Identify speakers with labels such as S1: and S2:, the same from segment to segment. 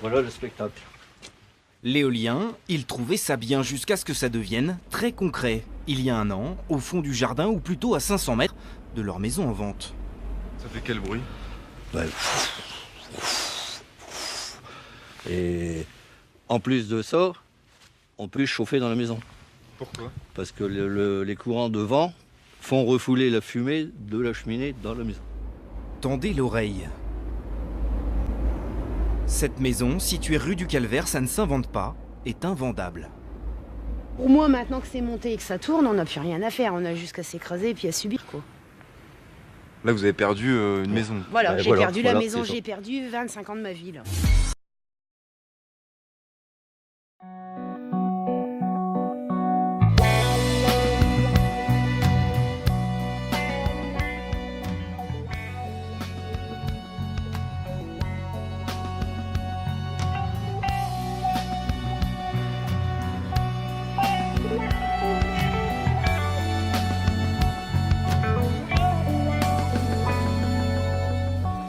S1: Voilà le spectacle.
S2: L'éolien, ils trouvaient ça bien jusqu'à ce que ça devienne très concret. Il y a un an, au fond du jardin, ou plutôt à 500 mètres de leur maison en vente.
S3: Ça fait quel bruit?
S1: Et en plus de ça, on peut chauffer dans la maison.
S3: Pourquoi?
S1: Parce que les courants de vent font refouler la fumée de la cheminée dans la maison.
S2: Tendez l'oreille. Cette maison, située rue du Calvaire, ça ne s'invente pas, est invendable.
S4: Pour moi, maintenant que c'est monté et que ça tourne, on n'a plus rien à faire. On a juste qu'à s'écraser et puis à subir, quoi.
S3: Là, vous avez perdu une maison.
S4: Voilà,
S1: Ouais,
S4: j'ai
S1: voilà,
S4: perdu la
S1: voilà,
S4: maison,
S1: c'est ça.
S4: j'ai perdu 25 ans de ma vie, là.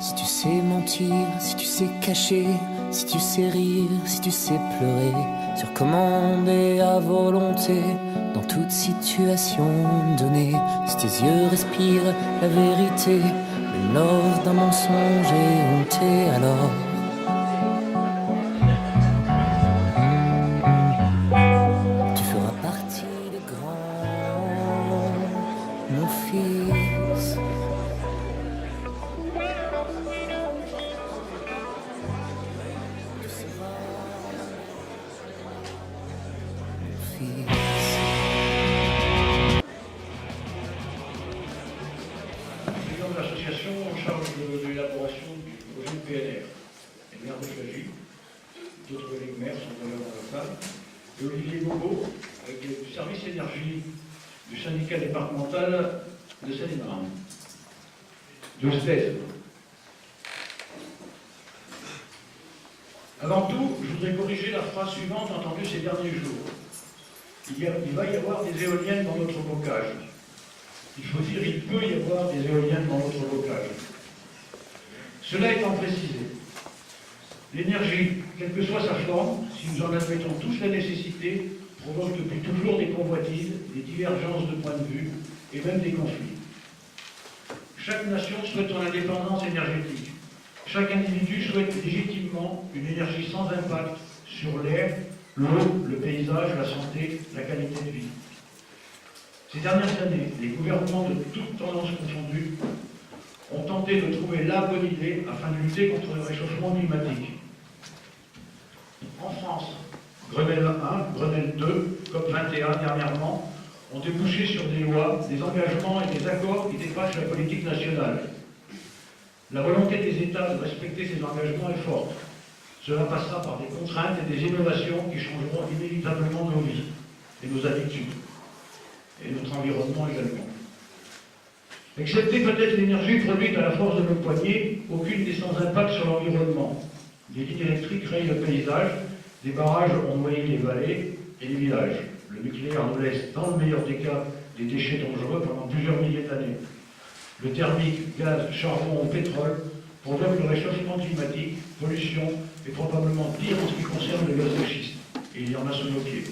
S5: Si tu sais mentir, si tu sais cacher, si tu sais rire, si tu sais pleurer, sur commande et à volonté, dans toute situation donnée, si tes yeux respirent la vérité, le nord d'un mensonge est honté, alors tu feras partie des grands, mon fils.
S6: Président de l'association en charge de l'élaboration du projet de PNR, et maire de Chagy, d'autres collègues maires sont d'ailleurs dans la salle, et Olivier Bobo, du service énergie du syndicat départemental de Seine-et-Marne, de STES. Avant tout, je voudrais corriger la phrase suivante entendue ces derniers jours. Il va y avoir des éoliennes dans notre bocage. Il faut dire il peut y avoir des éoliennes dans notre bocage. Cela étant précisé, l'énergie, quelle que soit sa forme, si nous en admettons tous la nécessité, provoque depuis toujours des convoitises, des divergences de points de vue et même des conflits. Chaque nation souhaite son indépendance énergétique. Chaque individu souhaite légitimement une énergie sans impact sur l'air, l'eau, le paysage, la santé, la qualité de vie. Ces dernières années, les gouvernements de toutes tendances confondues ont tenté de trouver la bonne idée afin de lutter contre le réchauffement climatique. En France, Grenelle 1, Grenelle 2, COP21 dernièrement, ont débouché sur des lois, des engagements et des accords qui dépassent la politique nationale. La volonté des États de respecter ces engagements est forte. Cela passera par des contraintes et des innovations qui changeront inévitablement nos vies et nos habitudes, et notre environnement également. Excepté peut-être l'énergie produite à la force de nos poignets, aucune n'est sans impact sur l'environnement. Les lignes électriques rayent le paysage, des barrages ont noyé les vallées et les villages. Le nucléaire nous laisse, dans le meilleur des cas, des déchets dangereux pendant plusieurs milliers d'années. Le thermique, gaz, charbon ou pétrole provoque le réchauffement climatique, pollution et probablement pire en ce qui concerne le gaz de schiste. Et il y en a sous nos pieds.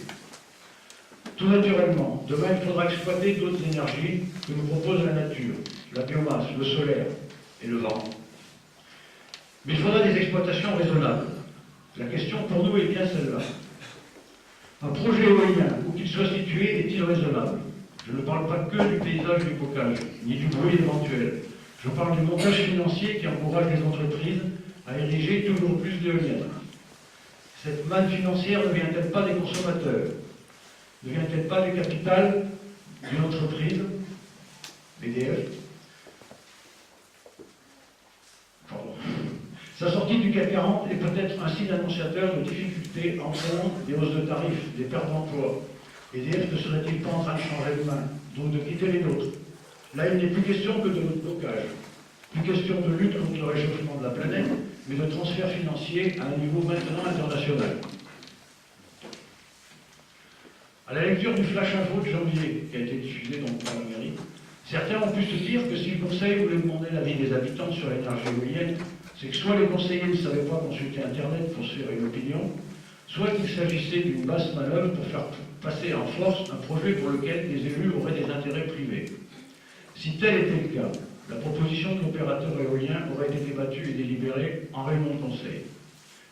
S6: Tout naturellement, demain il faudra exploiter d'autres énergies que nous propose la nature, la biomasse, le solaire et le vent. Mais il faudra des exploitations raisonnables. La question pour nous est bien celle-là. Un projet éolien, où qu'il soit situé, est-il raisonnable? Je ne parle pas que du paysage du bocage, ni du bruit éventuel. Je parle du montage financier qui encourage les entreprises à ériger toujours plus d'éoliennes. Cette manne financière ne vient-elle pas des consommateurs? Ne vient-elle pas du capital d'une entreprise, EDF? Pardon. Sa sortie du CAC 40 est peut-être un signe annonciateur de difficultés en fond des hausses de tarifs, des pertes d'emplois. EDF ne serait-il pas en train de changer de main, donc de quitter les nôtres? Là, il n'est plus question que de notre blocage. Plus question de lutte contre le réchauffement de la planète, mais de transfert financier à un niveau maintenant international. À la lecture du flash info de janvier, qui a été diffusé donc par la mairie, certains ont pu se dire que si le Conseil voulait demander l'avis des habitants sur l'énergie éolienne, c'est que soit les conseillers ne savaient pas consulter Internet pour se faire une opinion, soit qu'il s'agissait d'une basse manœuvre pour faire passer en force un projet pour lequel les élus auraient des intérêts privés. Si tel était le cas, la proposition de l'opérateur éolien aurait été débattue et délibérée en réunion de conseil.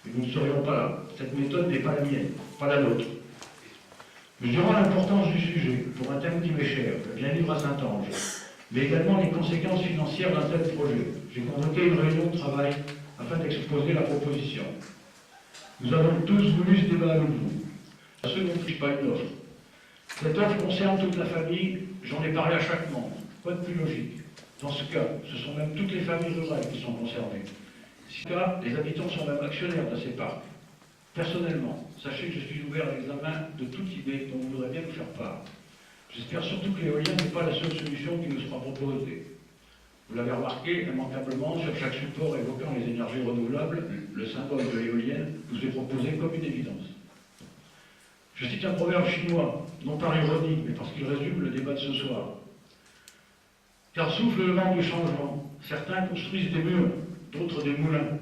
S6: Et nous ne serions pas là. Cette méthode n'est pas la mienne, pas la nôtre. Mesurant l'importance du sujet, pour un thème qui m'est cher, le bien-vivre à Saint-Ange, mais également les conséquences financières d'un tel projet, j'ai convoqué une réunion de travail afin d'exposer la proposition. Nous avons tous voulu ce débat avec vous. À ceux qui n'ont pas une offre. Cette offre concerne toute la famille, j'en ai parlé à chaque membre. Quoi de plus logique? Dans ce cas, ce sont même toutes les familles rurales qui sont concernées. Dans ce cas, les habitants sont même actionnaires de ces parcs. Personnellement, sachez que je suis ouvert à l'examen de toute idée dont vous voudrez bien nous faire part. J'espère surtout que l'éolien n'est pas la seule solution qui nous sera proposée. Vous l'avez remarqué, immanquablement, sur chaque support évoquant les énergies renouvelables, le symbole de l'éolienne nous est proposé comme une évidence. Je cite un proverbe chinois, non par ironie, mais parce qu'il résume le débat de ce soir. Car souffle le vent du changement. Certains construisent des murs, d'autres des moulins.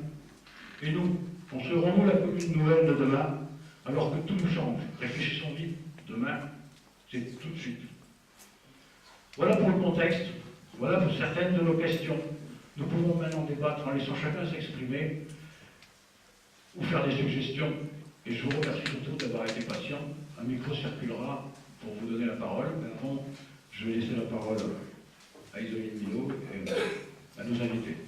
S6: Et nous, construirons-nous la commune nouvelle de demain, alors que tout nous change? Réfléchissons vite. Demain, c'est tout de suite. Voilà pour le contexte. Voilà pour certaines de nos questions. Nous pouvons maintenant débattre en laissant chacun s'exprimer ou faire des suggestions. Et je vous remercie surtout d'avoir été patient. Un micro circulera pour vous donner la parole. Maintenant, je vais laisser la parole à Isoline Milo et à nos invités.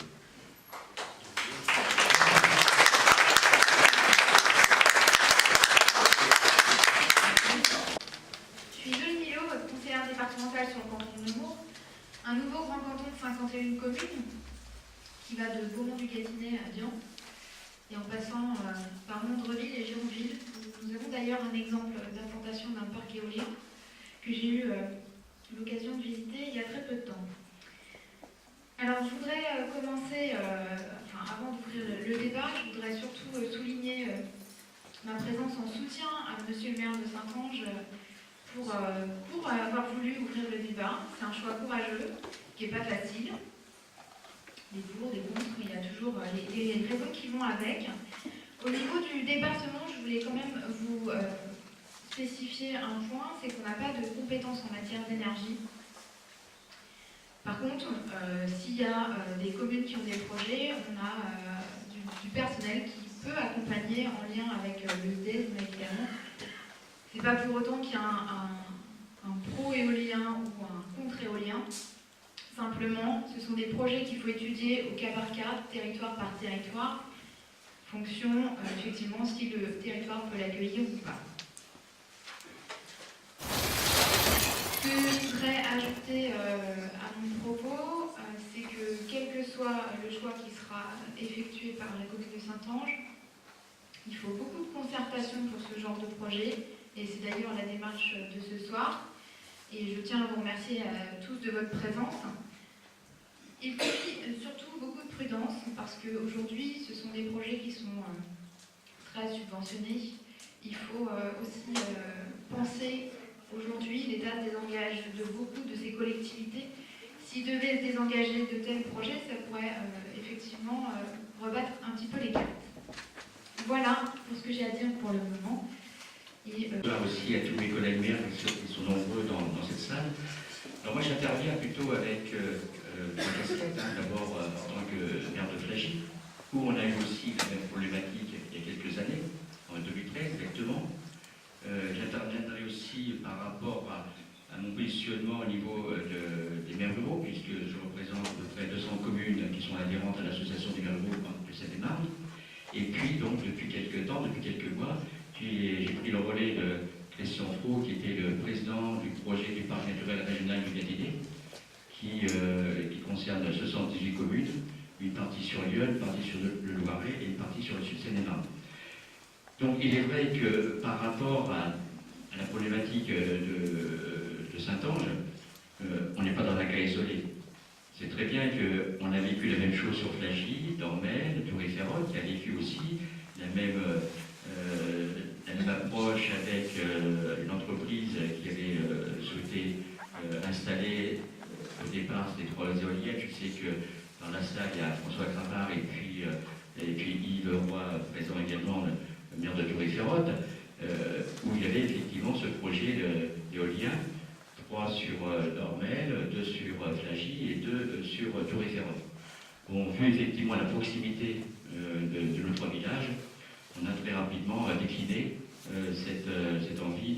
S7: Je suis Isoline Milo, votre conseillère départementale sur le canton de Nemours, un nouveau grand canton de 51 communes qui va de Beaumont-du-Gâtinais à Dian et en passant par Mondreville et Gironville. Nous avons d'ailleurs un exemple d'implantation d'un parc éolien que j'ai eu l'occasion de visiter il y a très peu de temps. Alors je voudrais commencer, avant d'ouvrir le débat, je voudrais surtout souligner ma présence en soutien à Monsieur le maire de Saint-Ange pour avoir voulu ouvrir le débat. C'est un choix courageux, qui n'est pas facile. Des pour, des contre, il y a toujours les raisons qui vont avec. Au niveau du département, je voulais quand même vous spécifier un point, c'est qu'on n'a pas de compétences en matière d'énergie. Par contre, s'il y a des communes qui ont des projets, on a du personnel qui peut accompagner en lien avec le SDES, évidemment. C'est pas pour autant qu'il y a un pro-éolien ou un contre-éolien. Simplement, ce sont des projets qu'il faut étudier au cas par cas, territoire par territoire, fonction effectivement si le territoire peut l'accueillir ou pas. Ce que je voudrais ajouter à mon propos, c'est que quel que soit le choix qui sera effectué par la commune de Saint-Ange, il faut beaucoup de concertation pour ce genre de projet, et c'est d'ailleurs la démarche de ce soir. Et je tiens à vous remercier tous de votre présence. Il faut surtout beaucoup de prudence, parce qu'aujourd'hui, ce sont des projets qui sont très subventionnés. Il faut aussi penser aujourd'hui l'État désengage de beaucoup de ces collectivités. S'ils devaient se désengager de tels projets, ça pourrait effectivement rebattre un petit peu les cartes. Voilà pour ce que j'ai à dire pour le moment. Et
S8: aussi à tous mes collègues maires qui sont nombreux dans cette salle. Alors moi j'interviens plutôt avec ma casquette, d'abord en tant que maire de Flagy, où on a eu aussi la même problématique il y a quelques années, en 2013 exactement. J'interviendrai aussi par rapport à mon positionnement au niveau des maires ruraux, puisque je représente à peu près 200 communes qui sont adhérentes à l'association des maires ruraux de Seine-et-Marne. Et puis donc depuis quelques temps, depuis quelques mois, j'ai pris le relais de Christian Fro, qui était le président du projet du parc naturel régional du Gâtinais, qui concerne 78 communes, une partie sur Lyon, une partie sur le Loiret et une partie sur le sud Seine-et-Marne. Donc il est vrai que par rapport à la problématique de Saint-Ange, on n'est pas dans un cas isolé. C'est très bien qu'on a vécu la même chose sur Flagy, dans Maine, Tour-et-Ferrol, qui a vécu aussi la même approche avec une entreprise qui avait souhaité installer au départ ces 3 éoliennes. Je sais que dans la salle, il y a François Crapard et puis et puis Yves Roy, présent également, le maire de Tour-et-Ferrotte, où il y avait effectivement ce projet d'éolien, 3 sur Dormel, 2 sur Flagy et 2 sur Tour-et-Ferrotte. Bon, vu effectivement la proximité de nos 3 villages, on a très rapidement décliné cette envie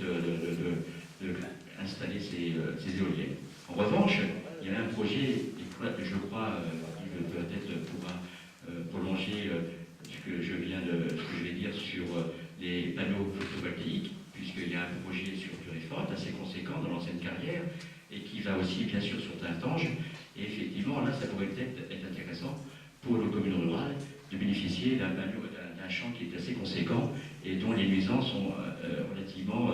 S8: d'installer ces éoliennes. En revanche, il y avait un projet, et je crois, il peut-être pourra prolonger ce que je vais dire sur les panneaux photovoltaïques, puisqu'il y a un projet sur Tour-et-Ferrotte assez conséquent dans l'ancienne carrière, et qui va aussi bien sûr sur Tintange. Et effectivement, là, ça pourrait peut-être être intéressant pour nos communes rurales de bénéficier d'un champ qui est assez conséquent et dont les nuisances sont relativement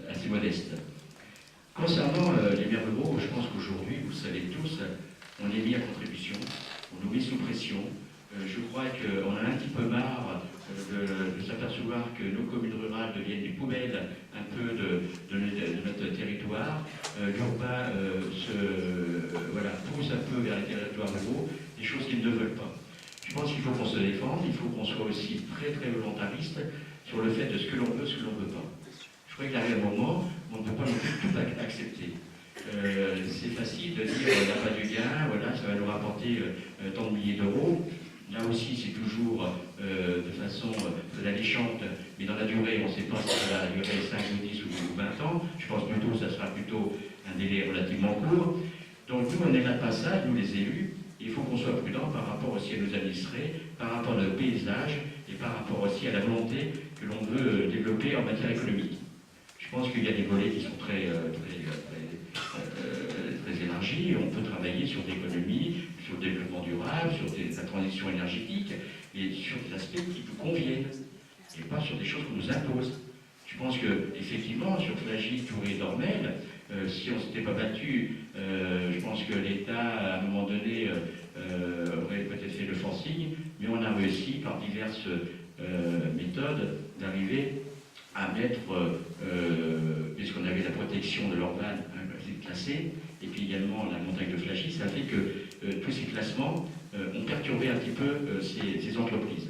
S8: assez modestes. Concernant les maires ruraux, je pense qu'aujourd'hui, vous le savez tous, on est mis à contribution, on nous met sous pression. Je crois qu'on a un petit peu marre de s'apercevoir que nos communes rurales deviennent des poubelles un peu de notre territoire. L'urbain pousse un peu vers les territoires ruraux, des choses qu'ils ne veulent pas. Je pense qu'il faut qu'on se défende, il faut qu'on soit aussi très très volontariste sur le fait de ce que l'on veut, ce que l'on ne veut pas. Je crois qu'il arrive un moment où on ne peut pas non plus tout accepter. C'est facile de dire on n'a pas du gain, voilà, ça va nous rapporter tant de milliers d'euros. Là aussi, c'est toujours de façon alléchante, mais dans la durée, on ne sait pas si ça va durer 5 ou 10 ou 20 ans. Je pense plutôt que ça sera plutôt un délai relativement court. Donc nous, on n'est là pas ça, nous les élus. Il faut qu'on soit prudent par rapport aussi à nos administrés, par rapport à nos paysages et par rapport aussi à la volonté que l'on veut développer en matière économique. Je pense qu'il y a des volets qui sont très élargis. On peut travailler sur l'économie, sur le développement durable, sur la transition énergétique, et sur des aspects qui nous conviennent, et pas sur des choses qu'on nous impose. Je pense qu'effectivement, sur Flagy, Tour et Dormel, si on ne s'était pas battu, je pense que l'État, à un moment donné, aurait peut-être fait le forcing, mais on a réussi, par diverses méthodes, d'arriver à mettre, puisqu'on avait la protection de l'Orban classée, et puis également la montagne de Flagy, ça fait que tous ces classements ont perturbé un petit peu ces entreprises.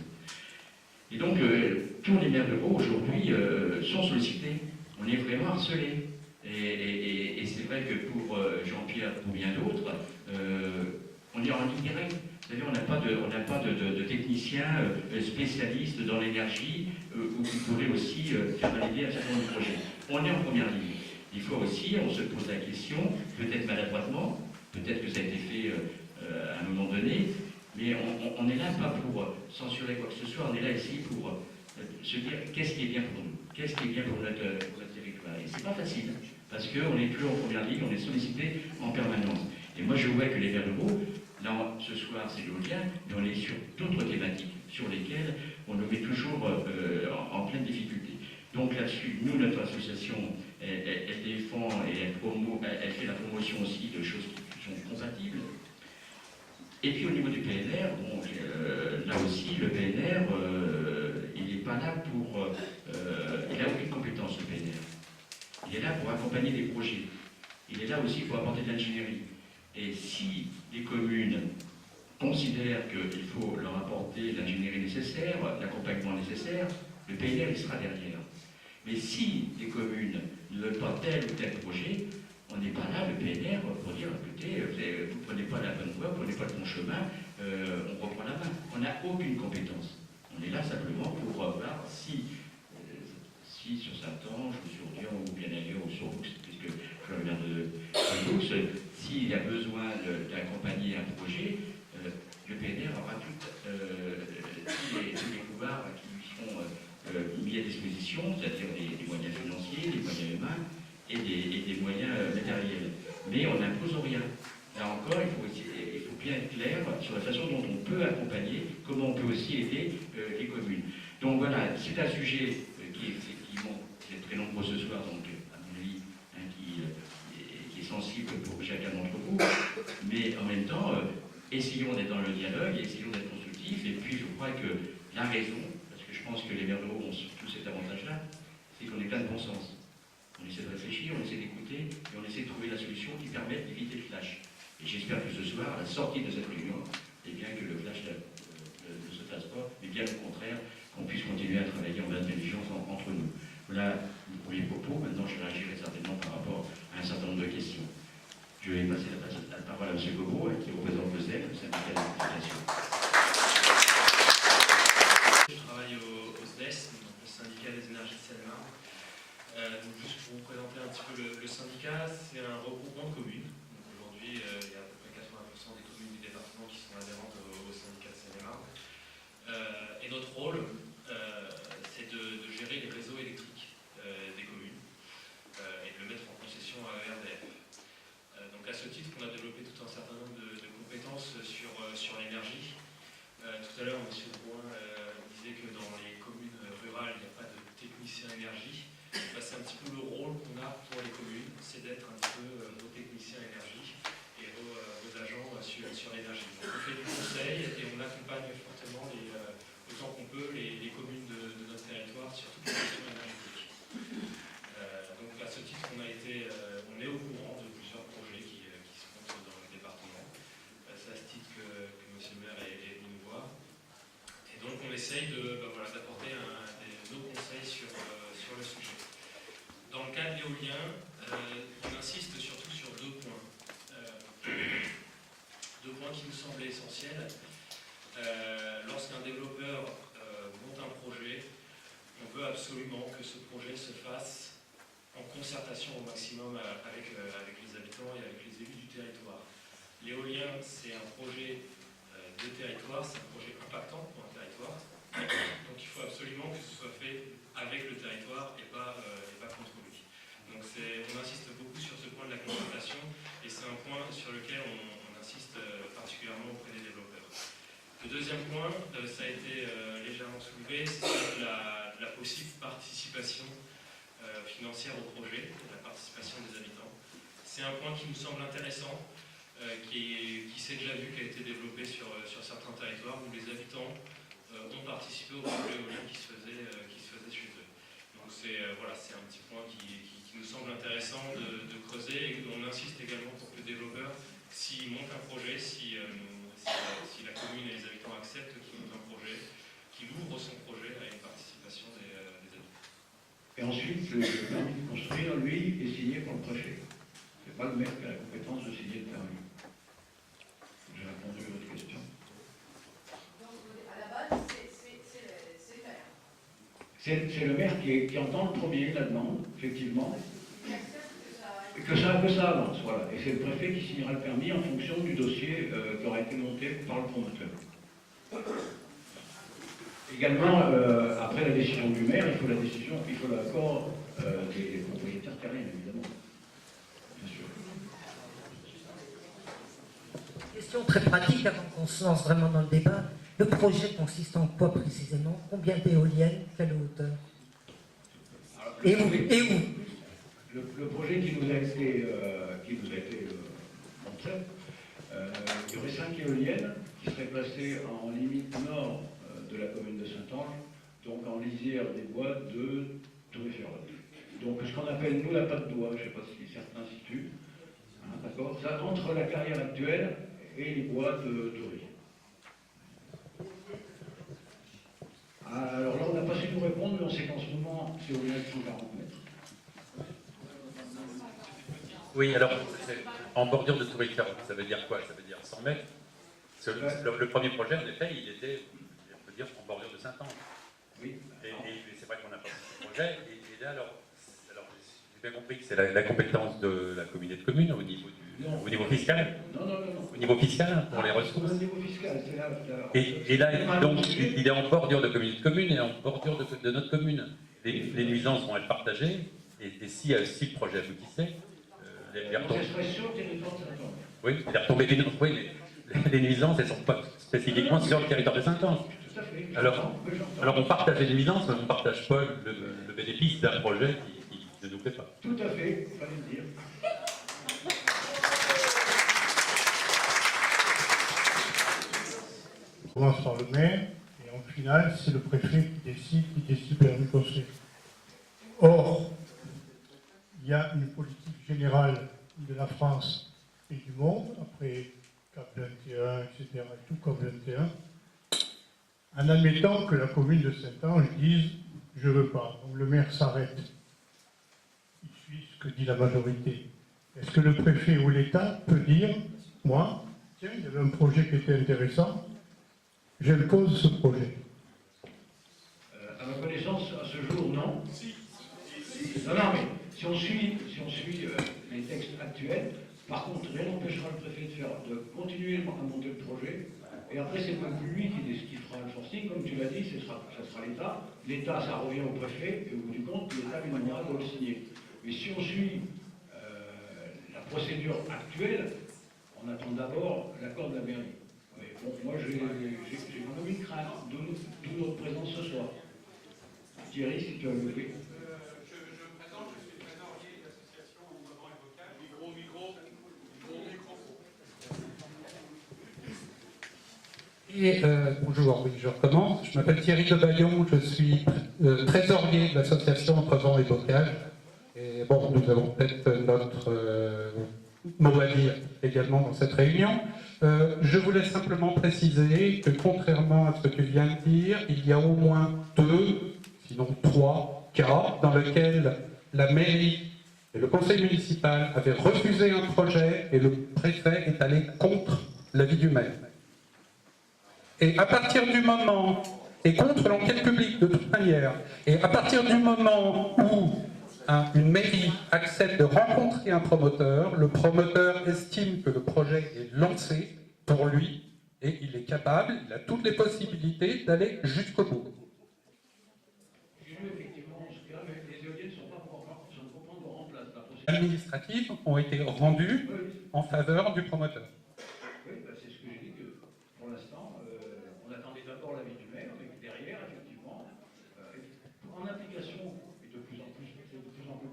S8: Et donc, tous les maires ruraux aujourd'hui sont sollicités. On est vraiment harcelés. Et c'est vrai que pour Jean-Pierre ou bien d'autres, on est en ligne directe. Vous savez, on n'a pas de techniciens spécialistes dans l'énergie où vous pourrez aussi faire valider un certain nombre de projets. On est en première ligne. Il faut aussi, on se pose la question, peut-être maladroitement, peut-être que ça a été fait à un moment donné, mais on n'est là pas pour censurer quoi que ce soit, on est là ici pour se dire qu'est-ce qui est bien pour nous, qu'est-ce qui est bien pour notre territoire. Et c'est pas facile, parce qu'on n'est plus en première ligne, on est sollicité en permanence. Et moi je vois que les verts ruraux, là ce soir c'est l'éolien, mais on est sur d'autres thématiques sur lesquelles on nous met toujours en pleine difficulté. Donc là-dessus, nous, notre association, elle défend et elle fait la promotion aussi de choses qui sont compatibles. Et puis au niveau du PNR, bon, là aussi, le PNR, il n'est pas là pour... il n'a aucune compétence, le PNR. Il est là pour accompagner des projets. Il est là aussi pour apporter de l'ingénierie. Et si les communes considèrent qu'il faut leur apporter l'ingénierie nécessaire, l'accompagnement nécessaire, le PNR, il sera derrière. Mais si les communes ne veulent pas tel ou tel projet, on n'est pas là, le PNR, pour dire, écoutez, vous ne prenez pas la bonne voie, vous ne prenez pas le bon chemin, on reprend la main. On n'a aucune compétence. On est là simplement pour voir si sur Saint-Ange, ou sur Dion, ou bien ailleurs, ou sur Boux, puisque je reviens de Boux, s'il y a besoin d'accompagner un projet, le PNR aura tous les pouvoirs qui lui seront mis à disposition, c'est-à-dire des moyens financiers, des moyens humains et des moyens matériels. Mais on n'impose rien. Là encore, il faut bien être clair sur la façon dont on peut accompagner, comment on peut aussi aider les communes. Donc voilà, c'est un sujet qui est effectivement très nombreux ce soir, donc à mon avis, qui est sensible pour chacun d'entre vous, mais en même temps, essayons d'être dans le dialogue, essayons d'être constructifs, et puis je crois que la raison, je pense que les maires ruraux ont tout cet avantage-là, c'est qu'on est plein de bon sens. On essaie de réfléchir, on essaie d'écouter, et on essaie de trouver la solution qui permette d'éviter le flash. Et j'espère que ce soir, à la sortie de cette réunion, eh bien que le flash catastrophe, mais bien au contraire, qu'on puisse continuer à travailler en intelligence entre nous. Voilà pour les propos. Maintenant, je réagirai certainement par rapport à un certain nombre de questions. Je vais passer la parole à M. Gobot, qui représente le SEL, le syndicat d'électrification.
S9: Je travaille au SDES, donc le syndicat des énergies de Seine-et-Marne. Donc juste pour vous présenter un petit peu le syndicat, c'est un regroupement de communes. Aujourd'hui, il y a à peu près 80% des communes du département qui sont adhérentes au syndicat de Seine-et-Marne. Et notre rôle, c'est de gérer les réseaux électriques des communes et de le mettre en concession à ERDF. Donc à ce titre, on a développé tout un certain nombre de compétences sur l'énergie. Tout à l'heure, M. Drouin disait que dans les communes rurales, il n'y a pas de technicien énergie. C'est un petit peu le rôle qu'on a pour les communes, c'est d'être un petit peu vos techniciens énergie et vos agents sur l'énergie. On fait du conseil et on accompagne fortement, autant qu'on peut, les communes de notre territoire sur toutes les questions énergétiques. Donc à ce titre, on est au courant de plusieurs projets qui se montent dans le département. C'est à ce titre que M. le maire est venu nous voir. Et donc on essaye d'apporter nos conseils sur le sujet. Dans le cas de l'éolien, on insiste surtout sur deux points. Deux points qui nous semblent essentiels. Lorsqu'un développeur monte un projet, on veut absolument que ce projet se fasse en concertation au maximum avec les habitants et avec les élus du territoire. L'éolien, c'est un projet de territoire, c'est un projet impactant pour un territoire. Donc il faut absolument que ce soit fait avec le territoire et pas contre lui. Donc on insiste beaucoup sur ce point de la concertation et c'est un point sur lequel on insiste particulièrement auprès des développeurs. Le deuxième point, ça a été légèrement soulevé, c'est la possible participation financière au projet, la participation des habitants. C'est un point qui nous semble intéressant, qui s'est déjà vu, qui a été développé sur certains territoires où les habitants ont participé au projet éolien qui se faisait chez eux. Donc c'est un petit point qui nous semble intéressant de creuser et on insiste également pour que le développeur, s'il monte un projet, si la commune et les habitants acceptent qu'il monte un projet, qu'il ouvre son projet à une participation des habitants.
S6: Et ensuite, le permis de construire, lui, est signé par le préfet. Ce n'est pas le maire qui a la compétence de signer le permis. J'ai répondu à votre question.
S10: Donc, à la base, c'est le maire.
S6: C'est le maire qui entend le premier, la demande, effectivement.
S10: Il accepte
S6: Que ça avance, voilà. Et c'est le préfet qui signera le permis en fonction du dossier qui aura été monté par le promoteur. Également, après la décision du maire, il faut l'accord des propriétaires terriens, évidemment. Bien sûr.
S11: Question très pratique avant qu'on se lance vraiment dans le débat. Le projet consiste en quoi précisément? Combien d'éoliennes? Quelle hauteur? Et où?
S6: Le projet qui nous a été montré, il y aurait 5 éoliennes qui seraient placées en limite nord de la commune de Saint-Ange, donc en lisière des bois de Toury-Ferrol. Donc ce qu'on appelle nous la patte d'oie, je ne sais pas si certains situent, hein, d'accord, ça entre la carrière actuelle et les bois de Toury. Alors là on n'a pas su nous répondre, mais on sait qu'en ce moment c'est au-delà de 140 mètres.
S12: Oui, alors, en bordure de Toury-Ferrol, ça veut dire quoi? Ça veut dire 100 mètres. Le premier projet, en effet, il était, on peut dire, en bordure de Saint-Ange.
S6: Oui.
S12: Et c'est vrai qu'on a porté ce projet. Et là, alors j'ai bien compris que c'est la compétence de la communauté de communes au niveau fiscal.
S6: Non.
S12: Au niveau fiscal, pour les ressources.
S6: Au niveau fiscal, c'est là.
S12: Et là, donc, il est en bordure de communauté de communes et en bordure de notre commune. Les nuisances vont être partagées. Et si le projet aboutissait, les retombées, les nuisances, elles ne sont pas spécifiquement sur le territoire de Saint-Ange. Alors, on partage les nuisances, mais on ne partage pas le bénéfice d'un projet qui ne nous plaît pas.
S6: Tout à fait, il fallait le dire.
S13: On commence par le maire, et en final, c'est le préfet qui décide de la construire. Or, il y a une politique générale de la France et du monde, après CAP 21, etc., tout COP 21, en admettant que la commune de Saint-Ange dise « je ne veux pas ». Donc le maire s'arrête. Il suit ce que dit la majorité. Est-ce que le préfet ou l'État peut dire « moi, tiens, il y avait un projet qui était intéressant, j'impose ce projet ».
S6: À ma connaissance, à ce jour, non. Non, non, mais si on suit les textes actuels, par contre, rien n'empêchera le préfet de continuer à monter le projet. Et après, c'est même plus lui qui fera le forcing, comme tu l'as dit, ça sera l'État. L'État, ça revient au préfet, et au bout du compte, l'État lui demandera de le signer. Mais si on suit la procédure actuelle, on attend d'abord l'accord de la mairie. Mais bon, moi, j'ai quand même une crainte, d'où notre présence ce soir. Thierry, si tu as levé.
S14: Je présente, je suis trésorier de l'association Mouvement et Bocage. Micro.
S12: Et bonjour, oui, je recommence. Je m'appelle Thierry de Baillon, je suis trésorier de l'association Entre Vent et Bocage. Et bon, nous avons peut-être notre mot à dire également dans cette réunion. Je voulais simplement préciser que contrairement à ce que tu viens de dire, il y a au moins 2, sinon 3 cas dans lesquels la mairie et le conseil municipal avaient refusé un projet et le préfet est allé contre l'avis du maire. Et à partir du moment, et contre l'enquête publique de toute manière, et à partir du moment où une mairie accepte de rencontrer un promoteur, le promoteur estime que le projet est lancé pour lui, et il est capable, il a toutes les possibilités d'aller jusqu'au bout. Administratives ont été rendues en faveur du promoteur.
S6: Oui, c'est ce que j'ai dit, que pour l'instant, on attendait d'abord l'avis du maire, mais derrière, effectivement, en application, et de plus en plus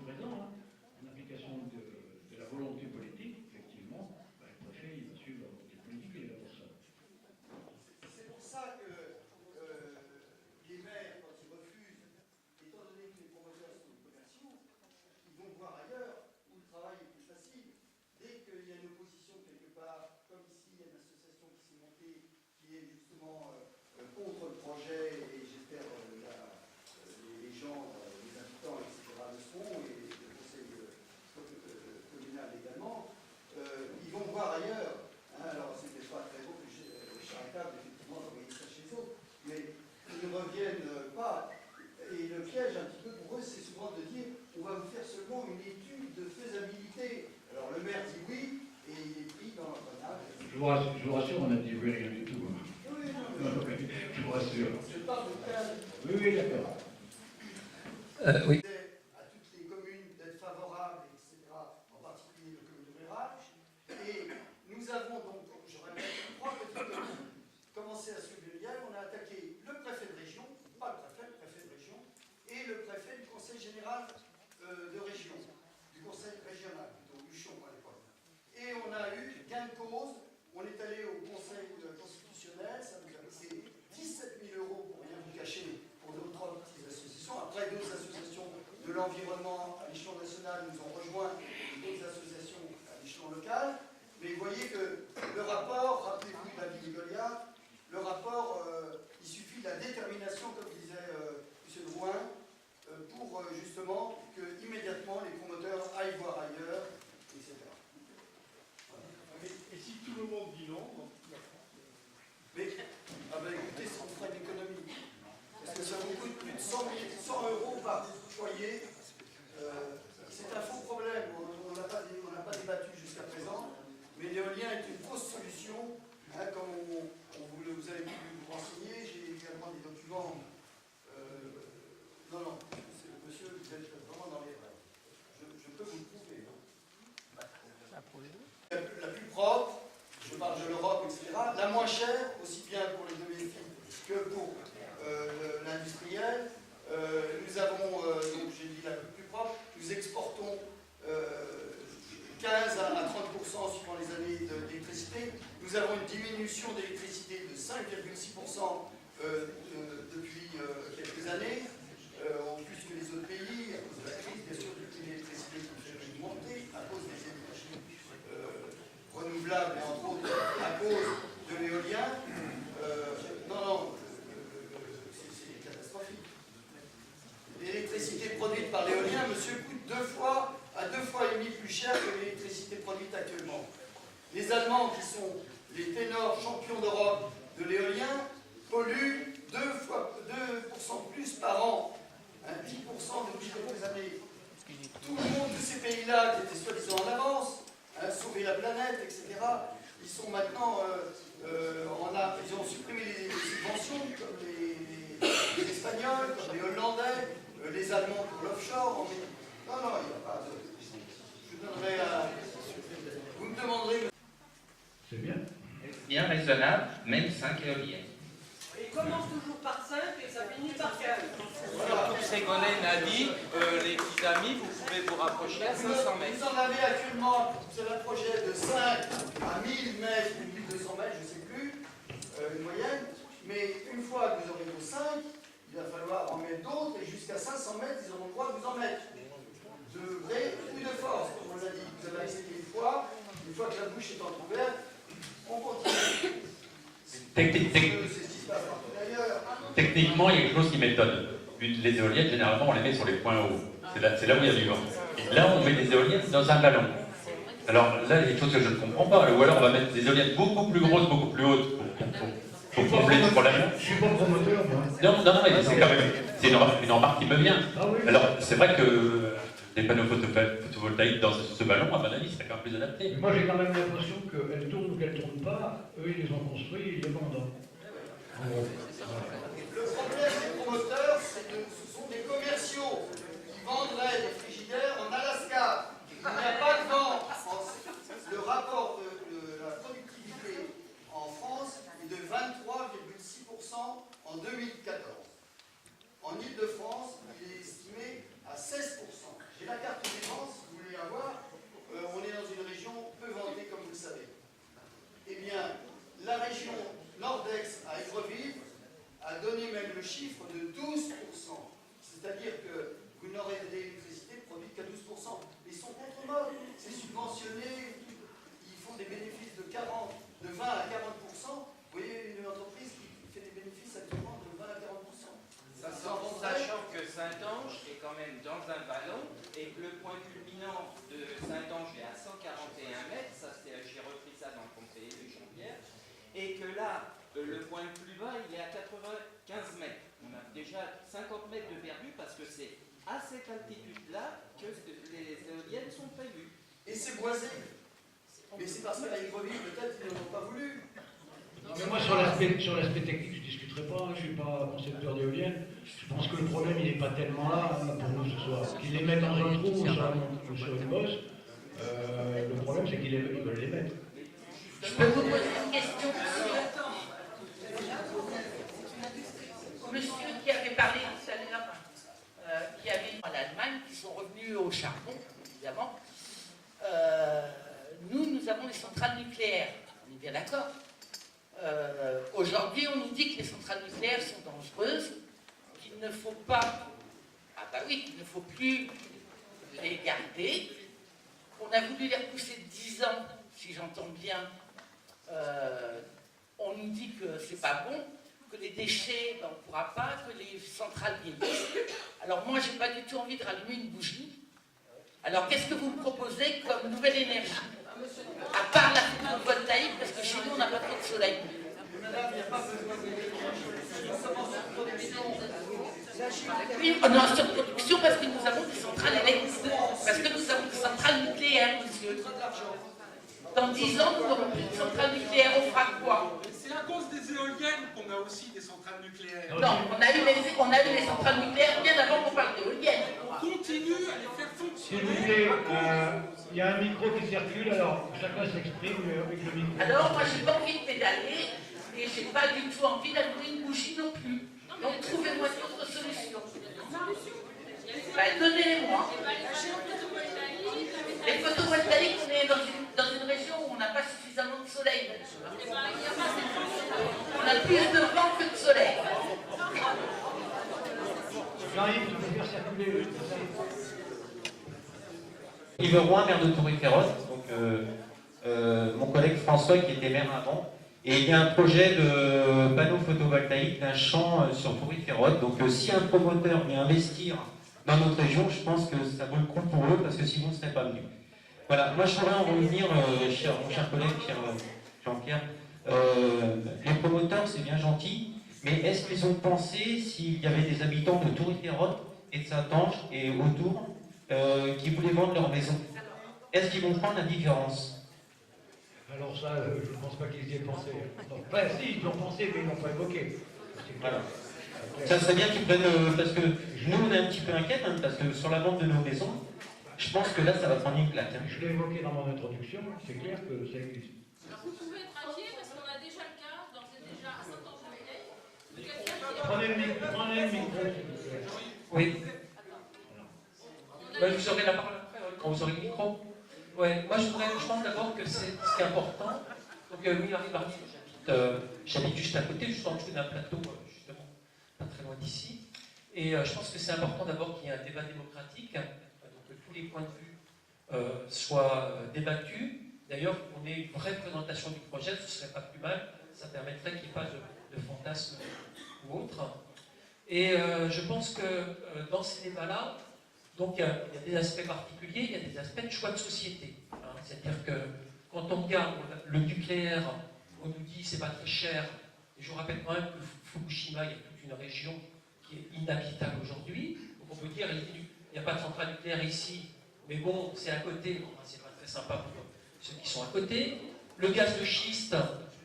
S6: présent, hein, en application de la volonté politique, effectivement, le préfet il va suivre la volonté politique et il va pour ça.
S15: C'est pour ça que les maires, quand ils refusent, étant donné que les promoteurs sont commerciaux, ils vont voir ailleurs où le travail est plus facile. Dès qu'il y a une opposition quelque part, comme ici, il y a une association qui s'est montée, qui est justement contre le projet, et j'espère les gens, les habitants, etc., le seront, et le conseil communal également, ils vont voir ailleurs. Hein, alors, c'était pas très beau, charitable, effectivement, d'envoyer ça chez eux, mais ils ne reviennent pas. Et le piège, un petit peu pour eux, c'est souvent de dire on va vous faire seulement une étude de faisabilité. Alors le maire dit oui, et il est pris dans l'engrenage.
S6: Je vous rassure, on n'a dit oui, rien du tout.
S15: Oui,
S6: je vous rassure.
S15: Je parle de cas.
S6: Oui, d'accord.
S12: Oui.
S15: À toutes les communes d'être favorables, etc., en particulier les communes rurales. Et nous avons donc, je répète, 3 petites communes commencé à suivre le lien. On a attaqué le préfet de région, pas le préfet de région, et le préfet du conseil général de région, du conseil régional, plutôt, Huchon à l'époque. Et on a eu gain de cause, on est allé au conseil constitutionnel, ça nous a coûté 17 000 € pour rien vous cacher, pour nos 3 petites associations. Après, d'autres associations de l'environnement à l'échelon national nous ont rejoints, d'autres associations à l'échelon local. Mais vous voyez que le rapport, rappelez-vous de la vie de Goliath, le rapport, il suffit de la détermination, comme disait M. Drouin, pour justement que immédiatement les promoteurs aillent voir ailleurs, etc. Voilà.
S13: Et si tout le monde dit non,
S15: mais écoutez, ça vous fera une économie. Parce que ça vous coûte plus de 100 € par foyer. C'est un faux problème. On n'a pas débattu jusqu'à présent. Mais l'éolien est une fausse solution. Hein, comme vous avez pu vous renseigner, j'ai également des documents. Non, monsieur, vous êtes vraiment dans les rêves. Je peux vous le prouver. La plus propre, je parle de l'Europe, etc. La moins chère, aussi bien pour les domestiques que pour l'industriel. Nous avons, donc j'ai dit la plus propre, nous exportons 15 à 30% suivant les années d'électricité. Nous avons une diminution d'électricité de 5,6% depuis quelques années, en plus que les autres pays, à cause de la crise, bien sûr, depuis l'électricité qui fait monter, à cause des énergies renouvelables et entre autres à cause de l'éolien. cher que l'électricité produite actuellement. Les Allemands, qui sont les ténors champions d'Europe de l'éolien, polluent 2% plus par an, 10% depuis quelques années. Tout le monde de ces pays-là, qui étaient soi-disant en avance, sauver la planète, etc., ils sont maintenant, ils ont supprimé les subventions, comme les Espagnols, comme les Hollandais, les Allemands pour l'offshore. Non, il n'y a pas de... Je vous donnerai vous me demanderez...
S6: C'est bien.
S16: Bien raisonnable, même 5 éoliennes.
S10: Et il commence toujours par 5 et ça finit par 15.
S16: Comme Ségolène a dit, les petits amis, vous pouvez vous rapprocher à 500 mètres.
S15: Vous en avez actuellement sur un projet de 5 à 1000 mètres ou 1200 mètres, je ne sais plus, une moyenne. Mais une fois que vous aurez vos 5, il va falloir en mettre d'autres et jusqu'à 500 mètres, ils auront le droit de vous en mettre. De vrai ou de force, comme on l'a dit. Vous avez accepté une fois que la bouche est entrouverte, on continue.
S17: Techniquement, il y a quelque chose qui m'étonne. Les éoliennes, généralement, on les met sur les points hauts. C'est là où il y a du vent. Et là, on met des éoliennes dans un ballon. Alors là, il y a quelque chose que je ne comprends pas. Ou alors, on va mettre des éoliennes beaucoup plus grosses, beaucoup plus hautes pour combler ce problème.
S6: Je suis pas promoteur, moi.
S17: Non, mais c'est quand même une remarque qui me vient. Alors, c'est vrai que des panneaux photovoltaïques dans ce ballon, à mon avis, serait quand même plus adapté.
S6: Moi, j'ai quand même l'impression qu'elles tournent ou qu'elles ne tournent pas. Eux, ils les ont construits, ils les vendent.
S15: Le problème des promoteurs, c'est que ce sont des commerciaux qui vendraient des frigidaires en Alaska. Il n'y a pas de vent. Le rapport de la productivité en France est de 23,6% en 2014. En Ile-de-France, il est estimé à 16%. J'ai la carte des vents, si vous voulez la voir. On est dans une région peu vantée, comme vous le savez. Eh bien, la région Nord-Est à Évreville a donné même le chiffre de 12%. C'est-à-dire que vous n'aurez d'électricité produite qu'à 12%. Ils sont contre-mode, c'est subventionné, ils font des bénéfices de 20 à 40%. Vous voyez une entreprise qui fait des bénéfices actuellement de 20 à 40%.
S16: Sachant que Saint-Ange est quand même dans un ballon et que le point culminant de Saint-Ange est à 141 mètres, ça j'ai repris ça dans le conseiller de Jean-Pierre, et que là, le point le plus bas, il est à 95 mètres. On a déjà 50 mètres de perdu parce que c'est à cette altitude-là que les éoliennes sont prévues.
S15: Et c'est boisé. Mais c'est parce qu'à Évreville, peut-être, ils n'en ont pas voulu.
S6: Non, mais moi, sur l'aspect technique, je ne discuterai pas. Je ne suis pas concepteur d'éoliennes. Je pense que le problème, il n'est pas tellement là pour nous ce soir. Qu'ils les mettent dans un trou ou sur une bosse, le problème, c'est qu'ils veulent les mettre.
S10: Je peux vous poser une question. Monsieur qui avait parlé tout à l'heure, qui avait en Allemagne, qui sont revenus au charbon, évidemment. Nous avons les centrales nucléaires. On est bien d'accord. Aujourd'hui, on nous dit que les centrales nucléaires sont dangereuses, qu'il ne faut pas, qu'il ne faut plus les garder. On a voulu les repousser de 10 ans, si j'entends bien. On nous dit que c'est pas bon, que les déchets, on ne pourra pas, que les centrales vieillissent. Alors moi, j'ai pas du tout envie de rallumer une bougie. Alors qu'est-ce que vous me proposez comme nouvelle énergie? À part la photovoltaïque, parce que chez nous, on n'a pas trop de soleil.
S15: Madame, il n'y a pas besoin d'électricité. On commence en production.
S10: Oui, on est en surproduction parce que nous avons des centrales électriques. Parce que nous avons des centrales nucléaires, monsieur. Dans 10 ans, nous aurons plus de centrales nucléaires. On fera quoi?
S14: C'est à cause des éoliennes qu'on a aussi des centrales nucléaires.
S10: Non, on a eu les centrales nucléaires bien avant qu'on parle d'éoliennes.
S14: On continue à les faire fonctionner.
S6: S'il vous plaît, il y a un micro qui circule, alors chacun s'exprime avec le micro.
S10: Alors, moi, j'ai pas envie de pédaler et j'ai pas du tout envie d'allumer une bougie non plus. Donc, trouvez-moi d'autres solutions. Donnez-les-moi. Les photovoltaïques, on est dans une région où on n'a pas suffisamment de soleil. On a plus de vent que de soleil.
S6: J'arrive, tu peux faire circuler.
S17: Yves Roy, maire de Toury-Féroce, donc mon collègue François qui était maire avant, et il y a un projet de panneaux photovoltaïques d'un champ sur Toury-Féroce. Donc si un promoteur vient investir dans notre région, je pense que ça vaut le coup pour eux parce que sinon ce n'est pas venu.
S18: Voilà, moi je voudrais en revenir, mon cher collègue, cher Jean-Pierre. Les promoteurs, c'est bien gentil, mais est-ce qu'ils ont pensé s'il y avait des habitants de Toury-Carotte et de Saint-Ange et autour qui voulaient vendre leur maison? Est-ce qu'ils vont prendre la différence?
S6: Alors ça, je ne pense pas qu'ils y aient pensé. Enfin, si, ils y ont pensé, mais ils n'ont pas évoqué.
S18: Voilà. Ça serait bien qu'ils prennent, parce que nous on est un petit peu inquiets, hein, parce que sur la vente de nos maisons, je pense que là ça va prendre une claque. Hein.
S6: Je l'ai évoqué dans mon introduction, c'est clair que ça existe.
S19: Alors vous pouvez être inquiet parce qu'on a déjà le cas, donc c'est déjà à Saint-Ange-de-Haye, de quelqu'un qui...
S6: Prenez le micro, s'il vous plaît.
S18: Oui. Ouais, vous aurez la parole après, quand vous aurez le micro. Ouais, moi je pense d'abord que c'est ce qui est important. Donc oui, Marie-Marie, j'habite juste à côté, juste en dessous d'un plateau, justement, pas très loin d'ici. Et je pense que c'est important d'abord qu'il y ait un débat démocratique, donc que tous les points de vue soient débattus. D'ailleurs, qu'on ait une vraie présentation du projet, ce ne serait pas plus mal, ça permettrait qu'il n'y ait pas de fantasmes ou autre. Et je pense que dans ces débats-là, donc il y a des aspects particuliers, il y a des aspects de choix de société. Hein. C'est-à-dire que quand on regarde le nucléaire, on nous dit c'est pas très cher. Et je vous rappelle quand même que Fukushima, il y a toute une région qui est inhabitable aujourd'hui. Donc on peut dire il n'y a pas de centrale nucléaire ici, mais bon, c'est à côté. Enfin, c'est pas très sympa pour ceux qui sont à côté. Le gaz de schiste,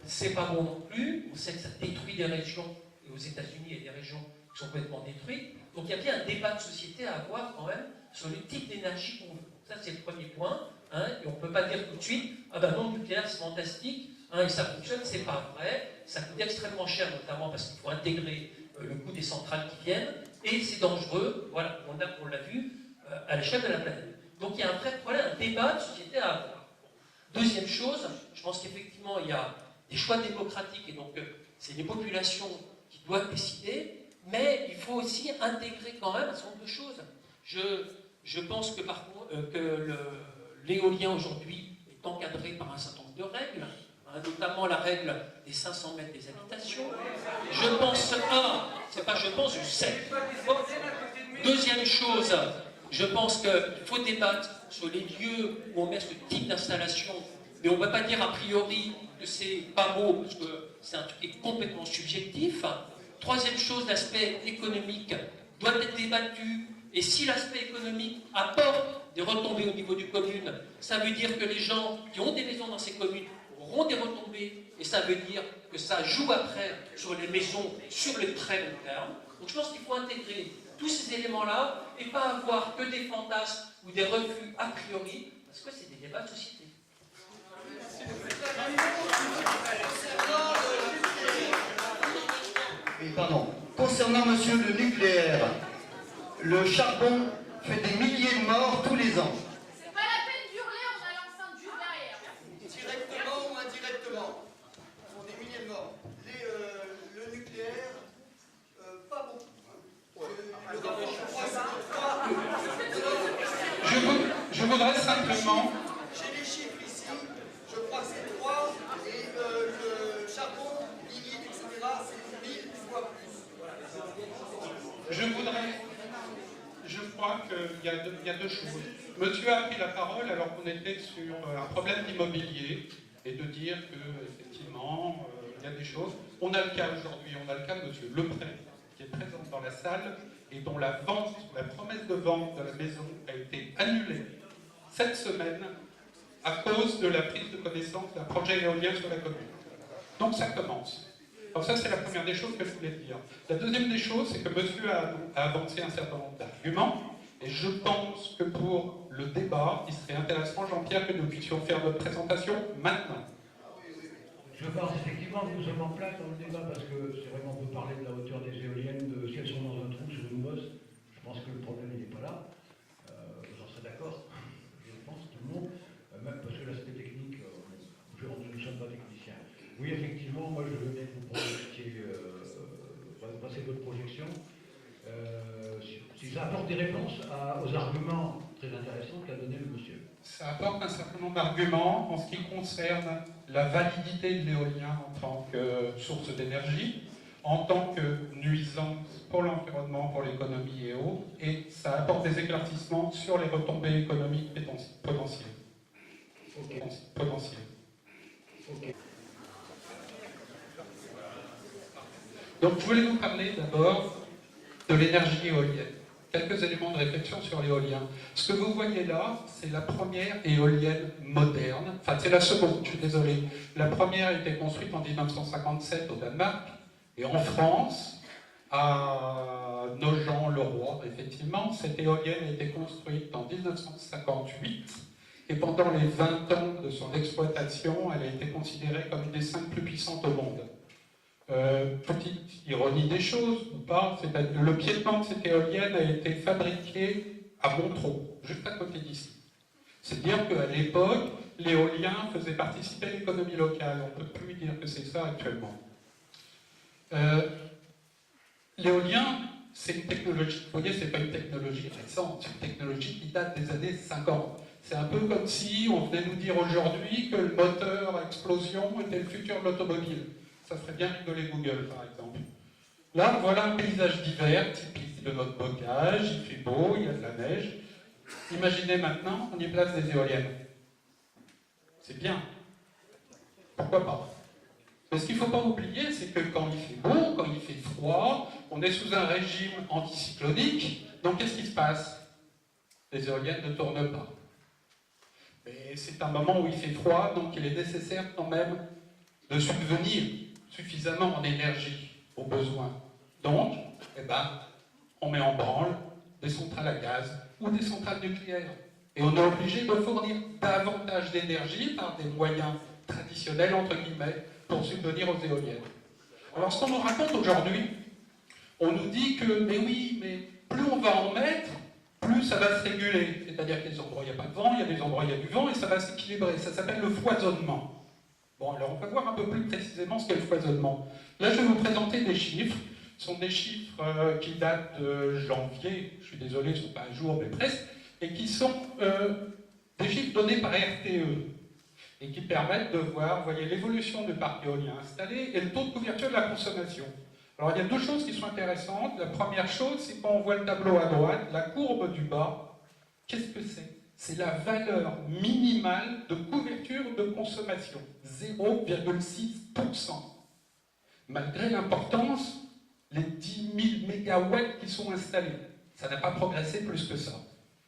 S18: c'est pas bon non plus. On sait que ça détruit des régions. Et aux États-Unis, il y a des régions qui sont complètement détruites. Donc il y a bien un débat de société à avoir quand même sur le type d'énergie qu'on veut. Ça c'est le premier point. Hein, et on ne peut pas dire tout de suite, ah ben non, le nucléaire c'est fantastique, hein, et ça fonctionne, c'est pas vrai. Ça coûte extrêmement cher, notamment parce qu'il faut intégrer le coût des centrales qui viennent, et c'est dangereux, voilà, on l'a vu à l'échelle de la planète. Donc il y a un débat de société à avoir. Deuxième chose, je pense qu'effectivement il y a des choix démocratiques, et donc c'est les populations qui doivent décider. Mais il faut aussi intégrer quand même un certain nombre de choses. Je pense que par contre, l'éolien aujourd'hui est encadré par un certain nombre de règles, hein, notamment la règle des 500 mètres des habitations. Je pense, je sais. Deuxième chose, je pense qu'il faut débattre sur les lieux où on met ce type d'installation, mais on ne va pas dire a priori que c'est pas beau, parce que c'est un truc qui est complètement subjectif. Troisième chose, l'aspect économique doit être débattu. Et si l'aspect économique apporte des retombées au niveau du commune, ça veut dire que les gens qui ont des maisons dans ces communes auront des retombées. Et ça veut dire que ça joue après sur les maisons sur le très long terme. Donc je pense qu'il faut intégrer tous ces éléments-là et pas avoir que des fantasmes ou des refus a priori, parce que c'est des débats de société.
S15: Oui, pardon. Concernant, monsieur, le nucléaire, le charbon fait des milliers de morts tous les ans.
S19: C'est pas la peine d'hurler, on a l'enceinte juste derrière.
S15: Directement ou indirectement. Ils font des milliers de morts. Le nucléaire, pas beaucoup.
S12: Je voudrais simplement...
S15: J'ai les chiffres ici, je crois que c'est 3, et le charbon, lignite, etc., c'est 1000 fois plus. Voilà.
S12: Je crois qu'il y a deux choses. Monsieur a pris la parole alors qu'on était sur un problème d'immobilier et de dire qu'effectivement, il y a des choses. On a le cas aujourd'hui, on a le cas de monsieur Lepré, qui est présent dans la salle et dont la promesse de vente de la maison a été annulée cette semaine à cause de la prise de connaissance d'un projet éolien sur la commune. Donc ça commence. Alors ça, c'est la première des choses que je voulais dire. La deuxième des choses, c'est que monsieur a avancé un certain nombre d'arguments, et je pense que pour le débat, il serait intéressant, Jean-Pierre, que nous puissions faire notre présentation maintenant.
S6: Je pense effectivement que nous sommes en place dans le débat, parce que c'est vrai qu'on peut parler de la hauteur des éoliennes, de si elles sont dans un trou sur une bosse. Je pense que le problème, il n'est pas là. J'en serais d'accord. Je pense, tout le monde. Même parce que l'aspect technique, nous ne sommes pas techniciens. Oui, effectivement, moi je venais que vous passer votre projection. Si ça apporte des réponses aux arguments très intéressants qu'a donné le monsieur.
S12: Ça apporte un certain nombre d'arguments en ce qui concerne la validité de l'éolien en tant que source d'énergie, en tant que nuisance pour l'environnement, pour l'économie et autres, et ça apporte des éclaircissements sur les retombées économiques potentielles. potentiel. Donc je voulais vous parler d'abord de l'énergie éolienne. Quelques éléments de réflexion sur l'éolien. Ce que vous voyez là, c'est la première éolienne moderne. Enfin, c'est la seconde, je suis désolé. La première a été construite en 1957 au Danemark. Et en France, à Nogent-le-Roi, effectivement, cette éolienne a été construite en 1958. Et pendant les 20 ans de son exploitation, elle a été considérée comme une des 5 plus puissantes au monde. Petite ironie des choses, ou pas, le piétement de cette éolienne a été fabriqué à Montreux, juste à côté d'ici. C'est-à-dire qu'à l'époque, l'éolien faisait participer l'économie locale. On ne peut plus dire que c'est ça actuellement. L'éolien, c'est une technologie, vous voyez, c'est pas une technologie récente, c'est une technologie qui date des années 50. C'est un peu comme si on venait nous dire aujourd'hui que le moteur à explosion était le futur de l'automobile. Ça ferait bien rigoler Google, par exemple. Là, voilà un paysage d'hiver, typique de notre bocage, il fait beau, il y a de la neige. Imaginez maintenant, on y place des éoliennes. C'est bien. Pourquoi pas? Mais ce qu'il ne faut pas oublier, c'est que quand il fait beau, quand il fait froid, on est sous un régime anticyclonique, donc qu'est-ce qui se passe? Les éoliennes ne tournent pas. Mais c'est un moment où il fait froid, donc il est nécessaire quand même de subvenir suffisamment en énergie aux besoins. Donc, on met en branle des centrales à gaz ou des centrales nucléaires. Et on est obligé de fournir davantage d'énergie par des moyens traditionnels, entre guillemets, pour subvenir aux éoliennes. Alors, ce qu'on nous raconte aujourd'hui, on nous dit que, mais oui, mais plus on va en mettre, plus ça va se réguler. C'est-à-dire qu'il y a des endroits où il n'y a pas de vent, il y a des endroits où il y a du vent, et ça va s'équilibrer. Ça s'appelle le foisonnement. Bon, alors on va voir un peu plus précisément ce qu'est le foisonnement. Là, je vais vous présenter des chiffres. Ce sont des chiffres qui datent de janvier, je suis désolé, ils ne sont pas à jour, mais presque, et qui sont des chiffres donnés par RTE, et qui permettent de voir, vous voyez, l'évolution du parc éolien installé et le taux de couverture de la consommation. Alors, il y a deux choses qui sont intéressantes. La première chose, c'est quand on voit le tableau à droite, la courbe du bas, qu'est-ce que c'est? C'est la valeur minimale de couverture de consommation, 0,6%. Malgré l'importance, les 10 000 mégawatts qui sont installés, ça n'a pas progressé plus que ça.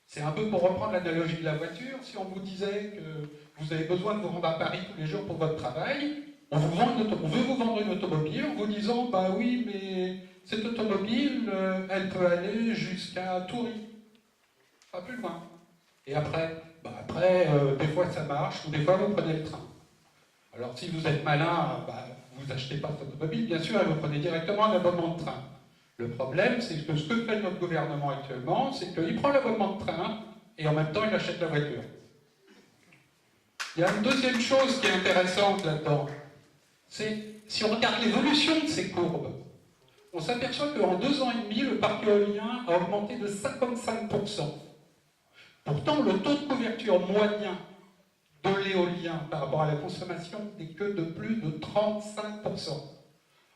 S12: C'est un peu pour reprendre l'analogie de la voiture, si on vous disait que vous avez besoin de vous rendre à Paris tous les jours pour votre travail, on veut vous vendre une automobile en vous disant, bah oui, mais cette automobile, elle peut aller jusqu'à Toury, pas plus loin. Et après, des fois ça marche, ou des fois vous prenez le train. Alors si vous êtes malin, vous achetez pas cette automobile, bien sûr, et vous prenez directement un abonnement de train. Le problème, c'est que ce que fait notre gouvernement actuellement, c'est qu'il prend l'abonnement de train, et en même temps il achète la voiture. Il y a une deuxième chose qui est intéressante là-dedans, c'est si on regarde l'évolution de ces courbes, on s'aperçoit qu'en 2 ans et demi, le parc éolien a augmenté de 55%. Pourtant, le taux de couverture moyen de l'éolien par rapport à la consommation n'est que de plus de 35%.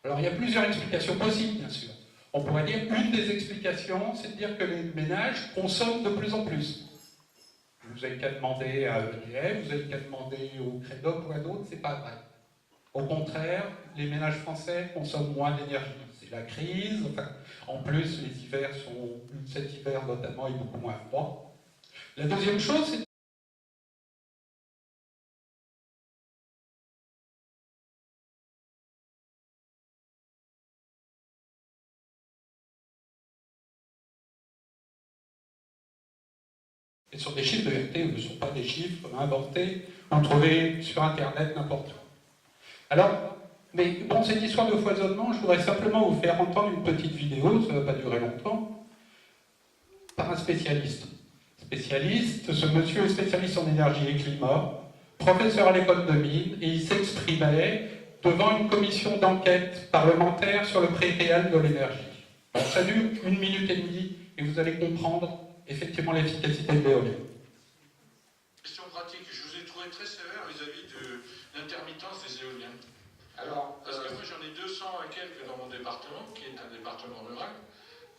S12: Alors, il y a plusieurs explications possibles, bien sûr. On pourrait dire une des explications, c'est de dire que les ménages consomment de plus en plus. Vous n'avez qu'à demander à EDF, vous n'avez qu'à demander au Crédoc ou à d'autres, c'est pas vrai. Au contraire, les ménages français consomment moins d'énergie. C'est la crise, en plus, les hivers cet hiver notamment est beaucoup moins froid. La deuxième chose, c'est et sur des chiffres de RT, ce ne sont pas des chiffres inventés, on trouvait sur Internet n'importe où. Alors, mais bon, cette histoire de foisonnement, je voudrais simplement vous faire entendre une petite vidéo, ça ne va pas durer longtemps, par un spécialiste. Ce monsieur est spécialiste en énergie et climat, professeur à l'école de mines, et il s'exprimait devant une commission d'enquête parlementaire sur le prix réel de l'énergie. Alors, ça dure 1 minute et demie, et vous allez comprendre effectivement l'efficacité de l'éolien.
S14: Question pratique, je vous ai trouvé très sévère vis-à-vis de l'intermittence des éoliennes. Alors, parce que moi j'en ai 200 à quelques dans mon département, qui est un département rural,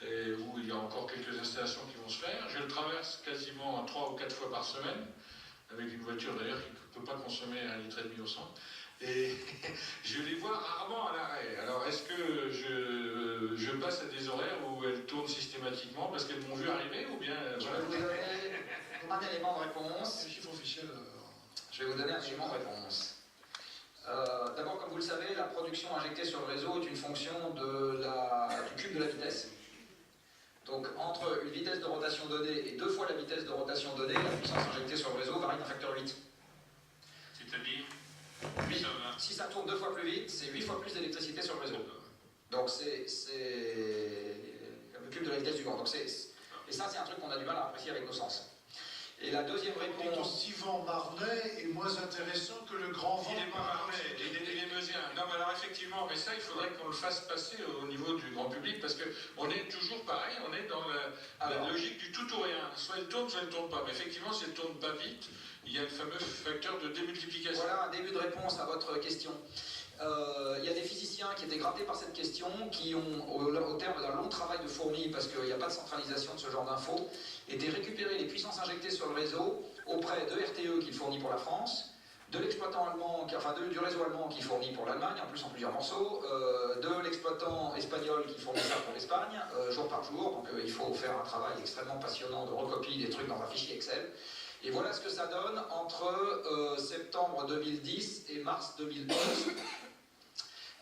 S14: et où il y a encore quelques installations qui vont se faire. Je le traverse quasiment 3 ou 4 fois par semaine. avec une voiture d'ailleurs qui ne peut pas consommer 1,5 litre au 100. Et je les vois rarement à l'arrêt. Alors est-ce que je passe à des horaires où elles tournent systématiquement parce qu'elles m'ont vu arriver ou bien...
S20: Je vais vous donner un élément de réponse.
S14: Le chiffre officiel...
S20: Je vais vous donner un élément de réponse. D'abord, comme vous le savez, la production injectée sur le réseau est une fonction du cube de la vitesse. Donc entre une vitesse de rotation donnée et 2 fois la vitesse de rotation donnée, la puissance injectée sur le réseau varie d'un facteur 8.
S14: C'est-à-dire
S20: 8. Si ça tourne 2 fois plus vite, c'est 8 fois plus d'électricité sur le réseau. Donc c'est le cube de la vitesse du vent. Et ça, c'est un truc qu'on a du mal à apprécier avec nos sens. Et la deuxième réponse...
S14: Ton petit vent marnais est moins intéressant que le grand vent. Il n'est pas marnais, il est meusien. Non, mais alors effectivement, mais ça, il faudrait qu'on le fasse passer au niveau du grand public, parce qu'on est toujours pareil, on est dans la logique du tout ou rien. Soit elle tourne, soit elle ne tourne pas. Mais effectivement, si elle ne tourne pas vite, il y a le fameux facteur de démultiplication.
S20: Voilà un début de réponse à votre question. Il y a des physiciens qui étaient grattés par cette question, qui ont, au terme d'un long travail de fourmi, parce qu'il n'y a pas de centralisation de ce genre d'infos, été récupérer les puissances injectées sur le réseau auprès de RTE qui fournit pour la France, de l'exploitant allemand, du réseau allemand qui fournit pour l'Allemagne, en plus en plusieurs morceaux, de l'exploitant espagnol qui fournit ça pour l'Espagne, jour par jour. Donc il faut faire un travail extrêmement passionnant de recopie des trucs dans un fichier Excel. Et voilà ce que ça donne entre septembre 2010 et mars 2012.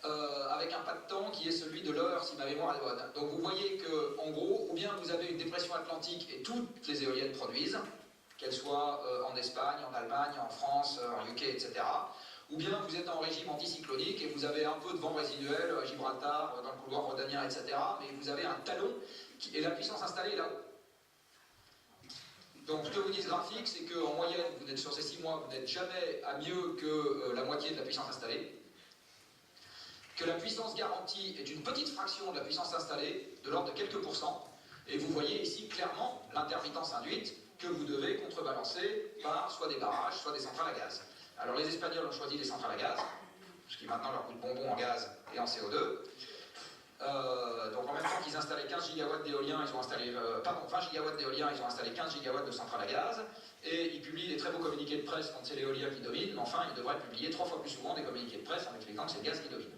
S20: Avec un pas de temps qui est celui de l'heure, si ma mémoire est bonne. Donc vous voyez que, en gros, ou bien vous avez une dépression atlantique et toutes les éoliennes produisent, qu'elles soient en Espagne, en Allemagne, en France, en UK, etc. Ou bien vous êtes en régime anticyclonique et vous avez un peu de vent résiduel, Gibraltar, dans le couloir rhodanien, etc. Mais vous avez un talon et la puissance installée est là-haut. Donc ce que vous dit ce graphique, c'est qu'en moyenne, vous n'êtes sur ces 6 mois, vous n'êtes jamais à mieux que la moitié de la puissance installée. Que la puissance garantie est une petite fraction de la puissance installée, de l'ordre de quelques pourcents, et vous voyez ici clairement l'intermittence induite que vous devez contrebalancer par soit des barrages, soit des centrales à gaz. Alors les Espagnols ont choisi des centrales à gaz, ce qui maintenant leur coûte bonbon en gaz et en CO2. Donc en même temps qu'ils installaient 15 gigawatts d'éolien, ils ont installé, 20 gigawatts d'éolien, ils ont installé 15 gigawatts de centrales à gaz, et ils publient des très beaux communiqués de presse quand c'est l'éolien qui domine, mais enfin ils devraient publier 3 fois plus souvent des communiqués de presse en expliquant que c'est le gaz qui domine.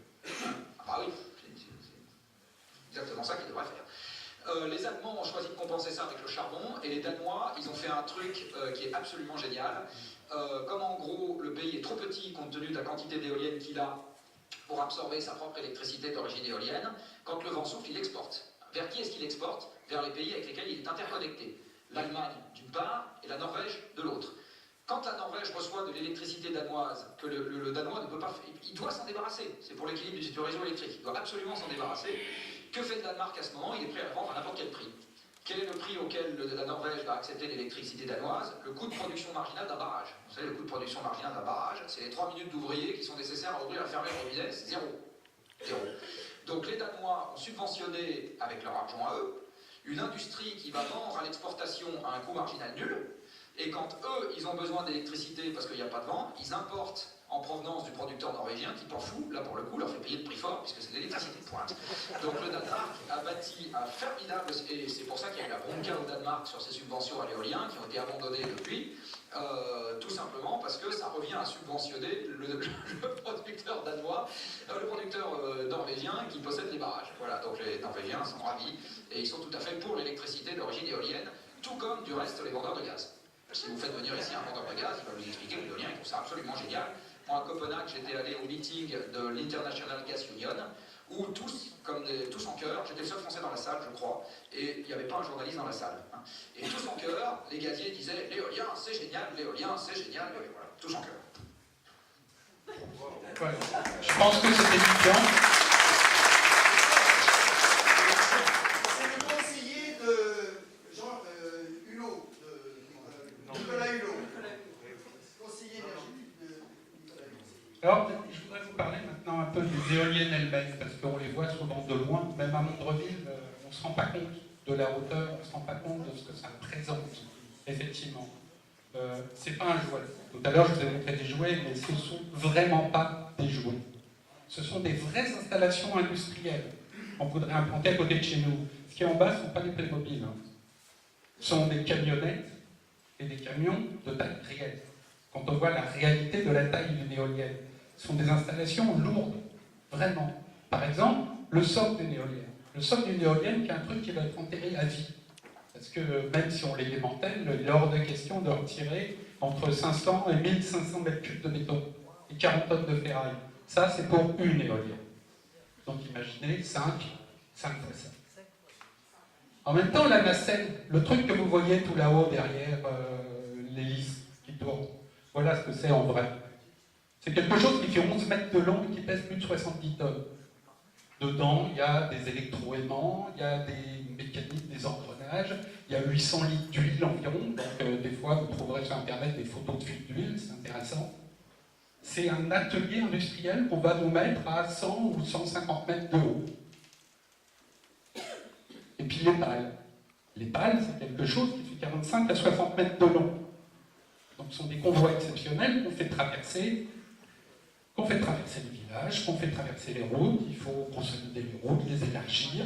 S20: Ah bah oui, c'est exactement ça qu'ils devraient faire. Les Allemands ont choisi de compenser ça avec le charbon, et les Danois, ils ont fait un truc qui est absolument génial. Comme en gros, le pays est trop petit compte tenu de la quantité d'éoliennes qu'il a pour absorber sa propre électricité d'origine éolienne, quand le vent souffle, il exporte. Vers qui est-ce qu'il exporte? Vers les pays avec lesquels il est interconnecté. L'Allemagne d'une part et la Norvège de l'autre. Quand la Norvège reçoit de l'électricité danoise, que le Danois ne peut pas... Il doit s'en débarrasser, c'est pour l'équilibre du réseau électrique, il doit absolument s'en débarrasser. Que fait le Danemark à ce moment? Il est prêt à la vendre à n'importe quel prix. Quel est le prix auquel la Norvège va accepter l'électricité danoise? Le coût de production marginal d'un barrage. Vous savez, le coût de production marginal d'un barrage, c'est les 3 minutes d'ouvriers qui sont nécessaires à ouvrir et fermer le robinet, c'est 0. Donc les Danois ont subventionné, avec leur argent à eux, une industrie qui va vendre à l'exportation à un coût marginal nul, et quand eux, ils ont besoin d'électricité parce qu'il n'y a pas de vent, ils importent en provenance du producteur norvégien qui, t'en fout, là pour le coup, leur fait payer le prix fort puisque c'est de l'électricité de pointe. Donc le Danemark a bâti un formidable, et c'est pour ça qu'il y a eu la bronca au Danemark sur ces subventions à l'éolien qui ont été abandonnées depuis, tout simplement parce que ça revient à subventionner le producteur danois, le producteur norvégien qui possède les barrages. Voilà, donc les Norvégiens sont ravis et ils sont tout à fait pour l'électricité d'origine éolienne, tout comme du reste les vendeurs de gaz. Si vous faites venir ici un vendeur de gaz, il va vous expliquer que l'éolien, il trouve ça absolument génial. Moi, à Copenhague, j'étais allé au meeting de l'International Gas Union, où tous, tous en chœur, j'étais le seul français dans la salle, je crois, et il n'y avait pas un journaliste dans la salle. Hein. Et tous en chœur, les gaziers disaient « L'éolien, c'est génial, l'éolien, c'est génial, voilà, tous en chœur.
S12: Ouais. Je pense que c'est évident.
S15: C'est le conseiller de Jean Hulot, Nicolas Hulot, conseiller énergétique de Nicolas Hulot.
S12: Alors, je voudrais vous parler maintenant un peu des éoliennes elles-mêmes, parce qu'on les voit souvent de loin, même à Mondreville, on ne se rend pas compte de la hauteur, on ne se rend pas compte de ce que ça représente, effectivement. C'est pas un jouet. Tout à l'heure, je vous ai montré des jouets, mais ce ne sont vraiment pas des jouets. Ce sont des vraies installations industrielles qu'on voudrait implanter à côté de chez nous. Ce qui est en bas, ce ne sont pas des Playmobil. Ce sont des camionnettes et des camions de taille réelle. quand on voit la réalité de la taille d'une éolienne. Ce sont des installations lourdes, vraiment. Par exemple, le socle d'une éolienne. Le socle d'une éolienne, qui est un truc qui va être enterré à vie. Parce que même si on les démantèle, il est hors de question de retirer entre 500 et 1500 mètres cubes de béton et 40 tonnes de ferraille. Ça, c'est pour une éolienne. Donc imaginez 5 fois ça. En même temps, la nacelle, le truc que vous voyez tout là-haut derrière l'hélice qui tourne, voilà ce que c'est en vrai. C'est quelque chose qui fait 11 mètres de long et qui pèse plus de 70 tonnes. Dedans, il y a des électroaimants, il y a des mécaniques, des engrenages, il y a 800 litres d'huile environ, donc des fois vous trouverez sur internet des photos de fuite d'huile, c'est intéressant. C'est un atelier industriel qu'on va nous mettre à 100 ou 150 mètres de haut. Et puis les pales. Les pales, c'est quelque chose qui fait 45 à 60 mètres de long. Donc ce sont des convois exceptionnels qu'on fait traverser le village, qu'on fait traverser les routes, il faut consolider les routes, les élargir.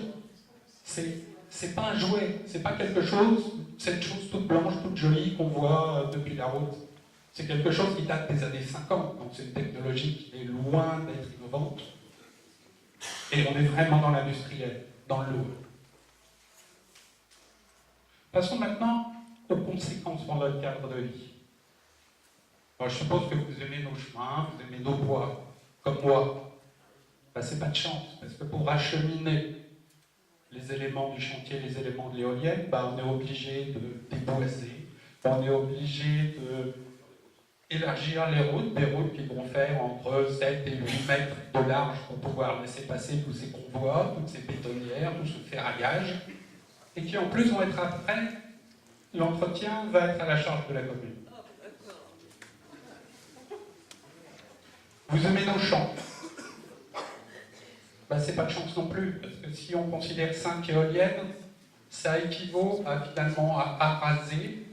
S12: C'est pas un jouet, c'est pas quelque chose, cette chose toute blanche, toute jolie qu'on voit depuis la route. C'est quelque chose qui date des années 50, donc c'est une technologie qui est loin d'être innovante. Et on est vraiment dans l'industriel, dans le lourd. Passons maintenant aux conséquences pour notre cadre de vie. Alors, je suppose que vous aimez nos chemins, vous aimez nos bois, comme moi. Ben, c'est pas de chance, parce que pour acheminer les éléments du chantier, les éléments de l'éolienne, ben, on est obligé de déboiser, on est obligé d'élargir les routes, des routes qui vont faire entre 7 et 8 mètres de large pour pouvoir laisser passer tous ces convois, toutes ces bétonnières, tout ce ferraillage, et qui en plus vont être après, l'entretien va être à la charge de la commune. Vous aimez nos champs? Ben, c'est pas de chance non plus, parce que si on considère 5 éoliennes, ça équivaut à finalement à araser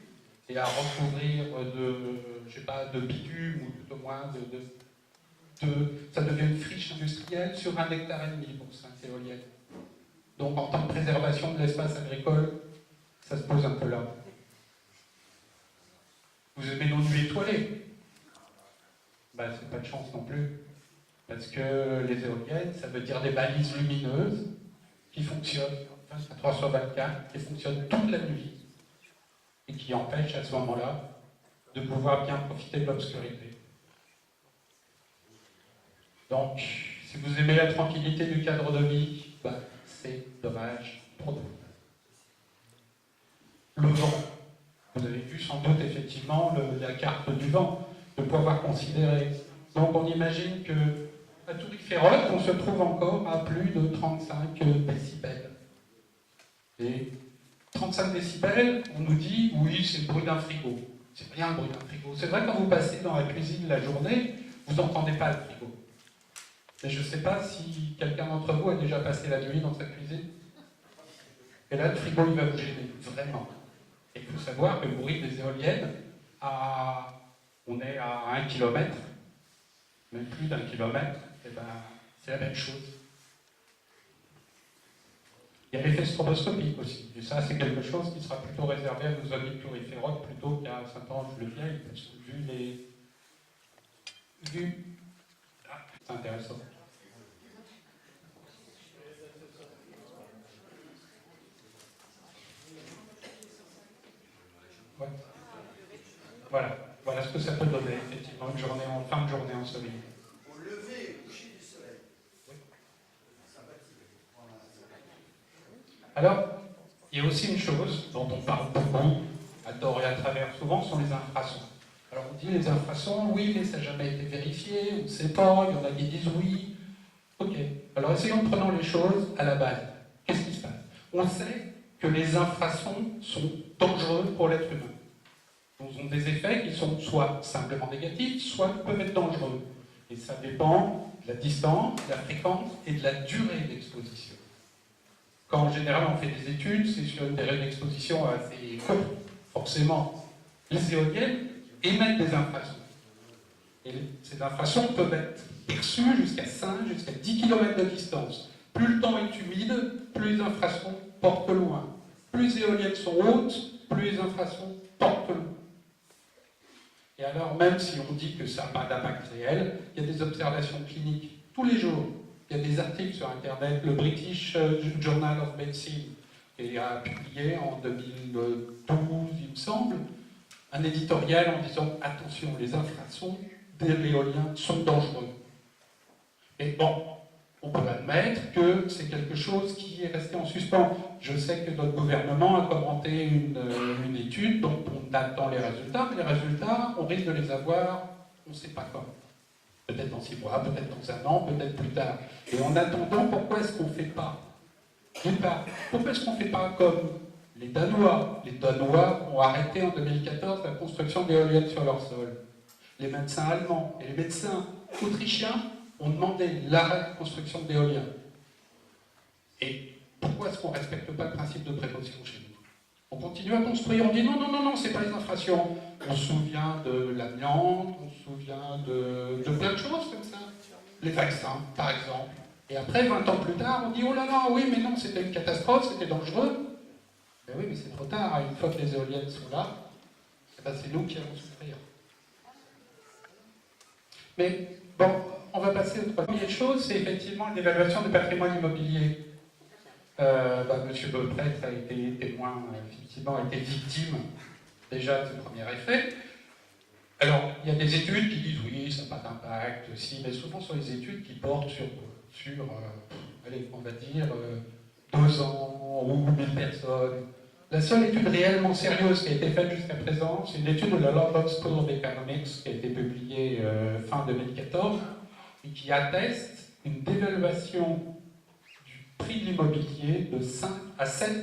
S12: et à recouvrir de bitume ou tout au moins ça devient une friche industrielle sur 1,5 hectare pour 5 éoliennes. Donc en tant que préservation de l'espace agricole, ça se pose un peu là. Vous aimez nos nuits étoilées? Ben, c'est pas de chance non plus. Parce que les éoliennes, ça veut dire des balises lumineuses qui fonctionnent 24/24, qui fonctionnent toute la nuit et qui empêchent à ce moment-là de pouvoir bien profiter de l'obscurité. Donc, si vous aimez la tranquillité du cadre de vie, ben, c'est dommage pour vous. Le vent. Vous avez vu sans doute effectivement la carte du vent, de pouvoir considérer. Donc on imagine que à Toury-Férotte, on se trouve encore à plus de 35 décibels. Et 35 décibels, on nous dit, oui, c'est le bruit d'un frigo. C'est rien le bruit d'un frigo. C'est vrai, quand vous passez dans la cuisine la journée, vous n'entendez pas le frigo. Mais je ne sais pas si quelqu'un d'entre vous a déjà passé la nuit dans sa cuisine. Et là, le frigo, il va vous gêner, vraiment. Et il faut savoir que le bruit des éoliennes, on est à 1 km, même plus d'1 kilomètre, et ben, c'est la même chose. Il y a l'effet stroboscopique aussi, et ça c'est quelque chose qui sera plutôt réservé à nos amis de Toury-Férotte plutôt qu'à Saint-Ange-le-Vieil, parce que c'est intéressant. Ouais. Voilà ce que ça peut donner, effectivement, une journée en fin de journée ensoleillée.
S15: Au lever et au coucher du soleil.
S12: Oui. Alors, il y a aussi une chose dont on parle beaucoup, à tort et à travers souvent, sont les infrasons. Alors on dit les infrasons, oui, mais ça n'a jamais été vérifié, on ne sait pas, il y en a qui disent oui. Ok, alors essayons de prendre les choses à la base. Qu'est-ce qui se passe? On sait que les infrasons sont dangereux pour l'être humain. Ils ont des effets qui sont soit simplement négatifs, soit peuvent être dangereux. Et ça dépend de la distance, de la fréquence et de la durée d'exposition. Quand en général on fait des études, c'est sur une période d'exposition assez courte. Forcément, les éoliennes émettent des infrasons. Et ces infrasons peuvent être perçues jusqu'à 5, jusqu'à 10 km de distance. Plus le temps est humide, plus les infrasons portent loin. Plus les éoliennes sont hautes, plus les infrasons portent loin. Et alors, même si on dit que ça n'a pas d'impact réel, il y a des observations cliniques tous les jours. Il y a des articles sur Internet, le British Journal of Medicine, qui a publié en 2012, il me semble, un éditorial en disant « Attention, les infrasons de l'éolien sont dangereux ». Et bon, on peut admettre que c'est quelque chose qui est resté en suspens. Je sais que notre gouvernement a commenté une étude dont on attend les résultats, mais les résultats, on risque de les avoir, on ne sait pas quand. Peut-être dans 6 mois, peut-être dans 1 an, peut-être plus tard. Et en attendant, pourquoi est-ce qu'on ne fait pas? D'une part, pourquoi est-ce qu'on ne fait pas comme les Danois? Les Danois ont arrêté en 2014 la construction d'éoliennes sur leur sol. Les médecins allemands et les médecins autrichiens ont demandé l'arrêt de construction d'éoliennes. Et pourquoi est-ce qu'on ne respecte pas le principe de précaution chez nous? On continue à construire, on dit non, non, non, non, c'est pas les infractions. On se souvient de l'amiante, on se souvient de plein de choses comme ça. Les vaccins, par exemple. Et après, 20 ans plus tard, on dit oh là là, oui, mais non, c'était une catastrophe, c'était dangereux. Mais oui, mais c'est trop tard, une fois que les éoliennes sont là, c'est nous qui allons souffrir. Mais bon, on va passer aux première chose, c'est effectivement l'évaluation du patrimoine immobilier. Monsieur Beauprêtre a été témoin, effectivement, a été victime déjà de ce premier effet. Alors, il y a des études qui disent oui, ça n'a pas d'impact, si, mais souvent sur les études qui portent sur allez, on va dire 2 ans ou 1000 personnes. La seule étude réellement sérieuse qui a été faite jusqu'à présent, c'est une étude de la London School of Economics qui a été publiée fin 2014 et qui atteste une dévaluation du prix de l'immobilier de 5 à 7%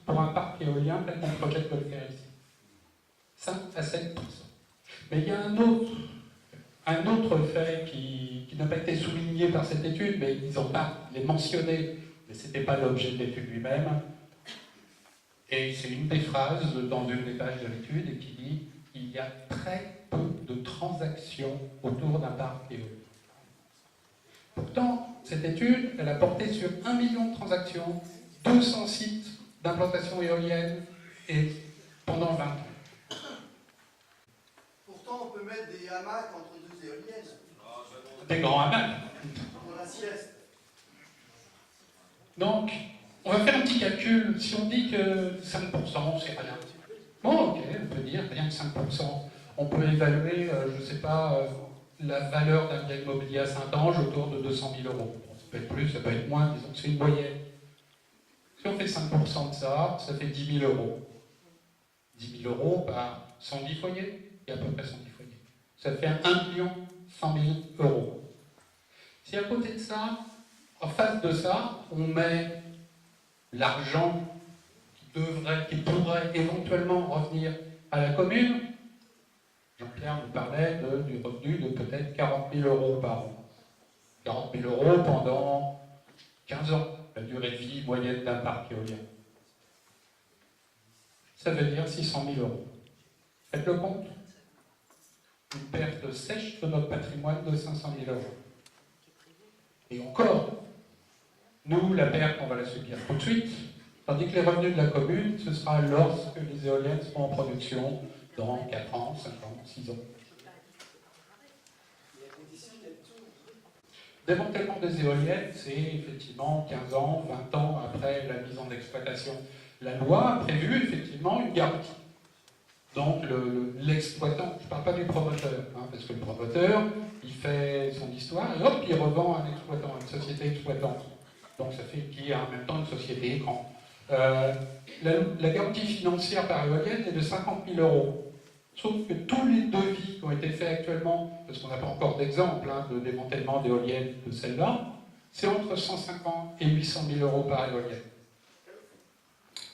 S12: pour un parc éolien tel qu'on projette de le faire ici. 5 à 7%. Mais il y a un autre fait qui n'a pas été souligné par cette étude, mais ils ont pas les mentionné, mais ce n'était pas l'objet de l'étude lui-même. Et c'est une des phrases dans une des pages de l'étude et qui dit « Il y a très peu de transactions autour d'un parc éolien ». Pourtant, cette étude, elle a porté sur 1 million de transactions, 200 sites d'implantation éolienne et pendant 20 ans.
S15: Pourtant, on peut mettre des hamacs entre 2 éoliennes.
S12: Des grands hamacs.
S15: Pour la sieste.
S12: Donc, on va faire un petit calcul. Si on dit que 5%, c'est rien. Bon, ok, on peut dire rien que 5%. On peut évaluer, je ne sais pas, la valeur d'un bien immobilier à Saint-Ange autour de 200 000 €. Bon, ça peut être plus, ça peut être moins, disons que c'est une moyenne. Si on fait 5% de ça, ça fait 10 000 €. 10 000 € par 110 foyers, il y a à peu près 110 foyers. Ça fait 1 100 000 €. Si à côté de ça, en face de ça, on met l'argent qui pourrait éventuellement revenir à la commune, Jean-Pierre nous parlait du revenu de peut-être 40 000 € par an. 40 000 € pendant 15 ans, la durée de vie moyenne d'un parc éolien. Ça veut dire 600 000 €. Faites le compte. Une perte sèche de notre patrimoine de 500 000 €. Et encore, nous, la perte, on va la subir tout de suite, tandis que les revenus de la commune, ce sera lorsque les éoliennes seront en production dans 4 ans, 5 ans, 6 ans. Démantèlement des éoliennes, c'est effectivement 15 ans, 20 ans après la mise en exploitation. La loi a prévu effectivement une garantie. Donc l'exploitant, je ne parle pas du promoteur, parce que le promoteur, il fait son histoire et hop, il revend à un exploitant, à une société exploitante. Donc ça fait qu'il y a en même temps une société écran. La garantie financière par éolienne est de 50 000 €. Sauf que tous les devis qui ont été faits actuellement, parce qu'on n'a pas encore d'exemple de démantèlement d'éoliennes de celle-là, c'est entre 150 et 800 000 € par éolienne.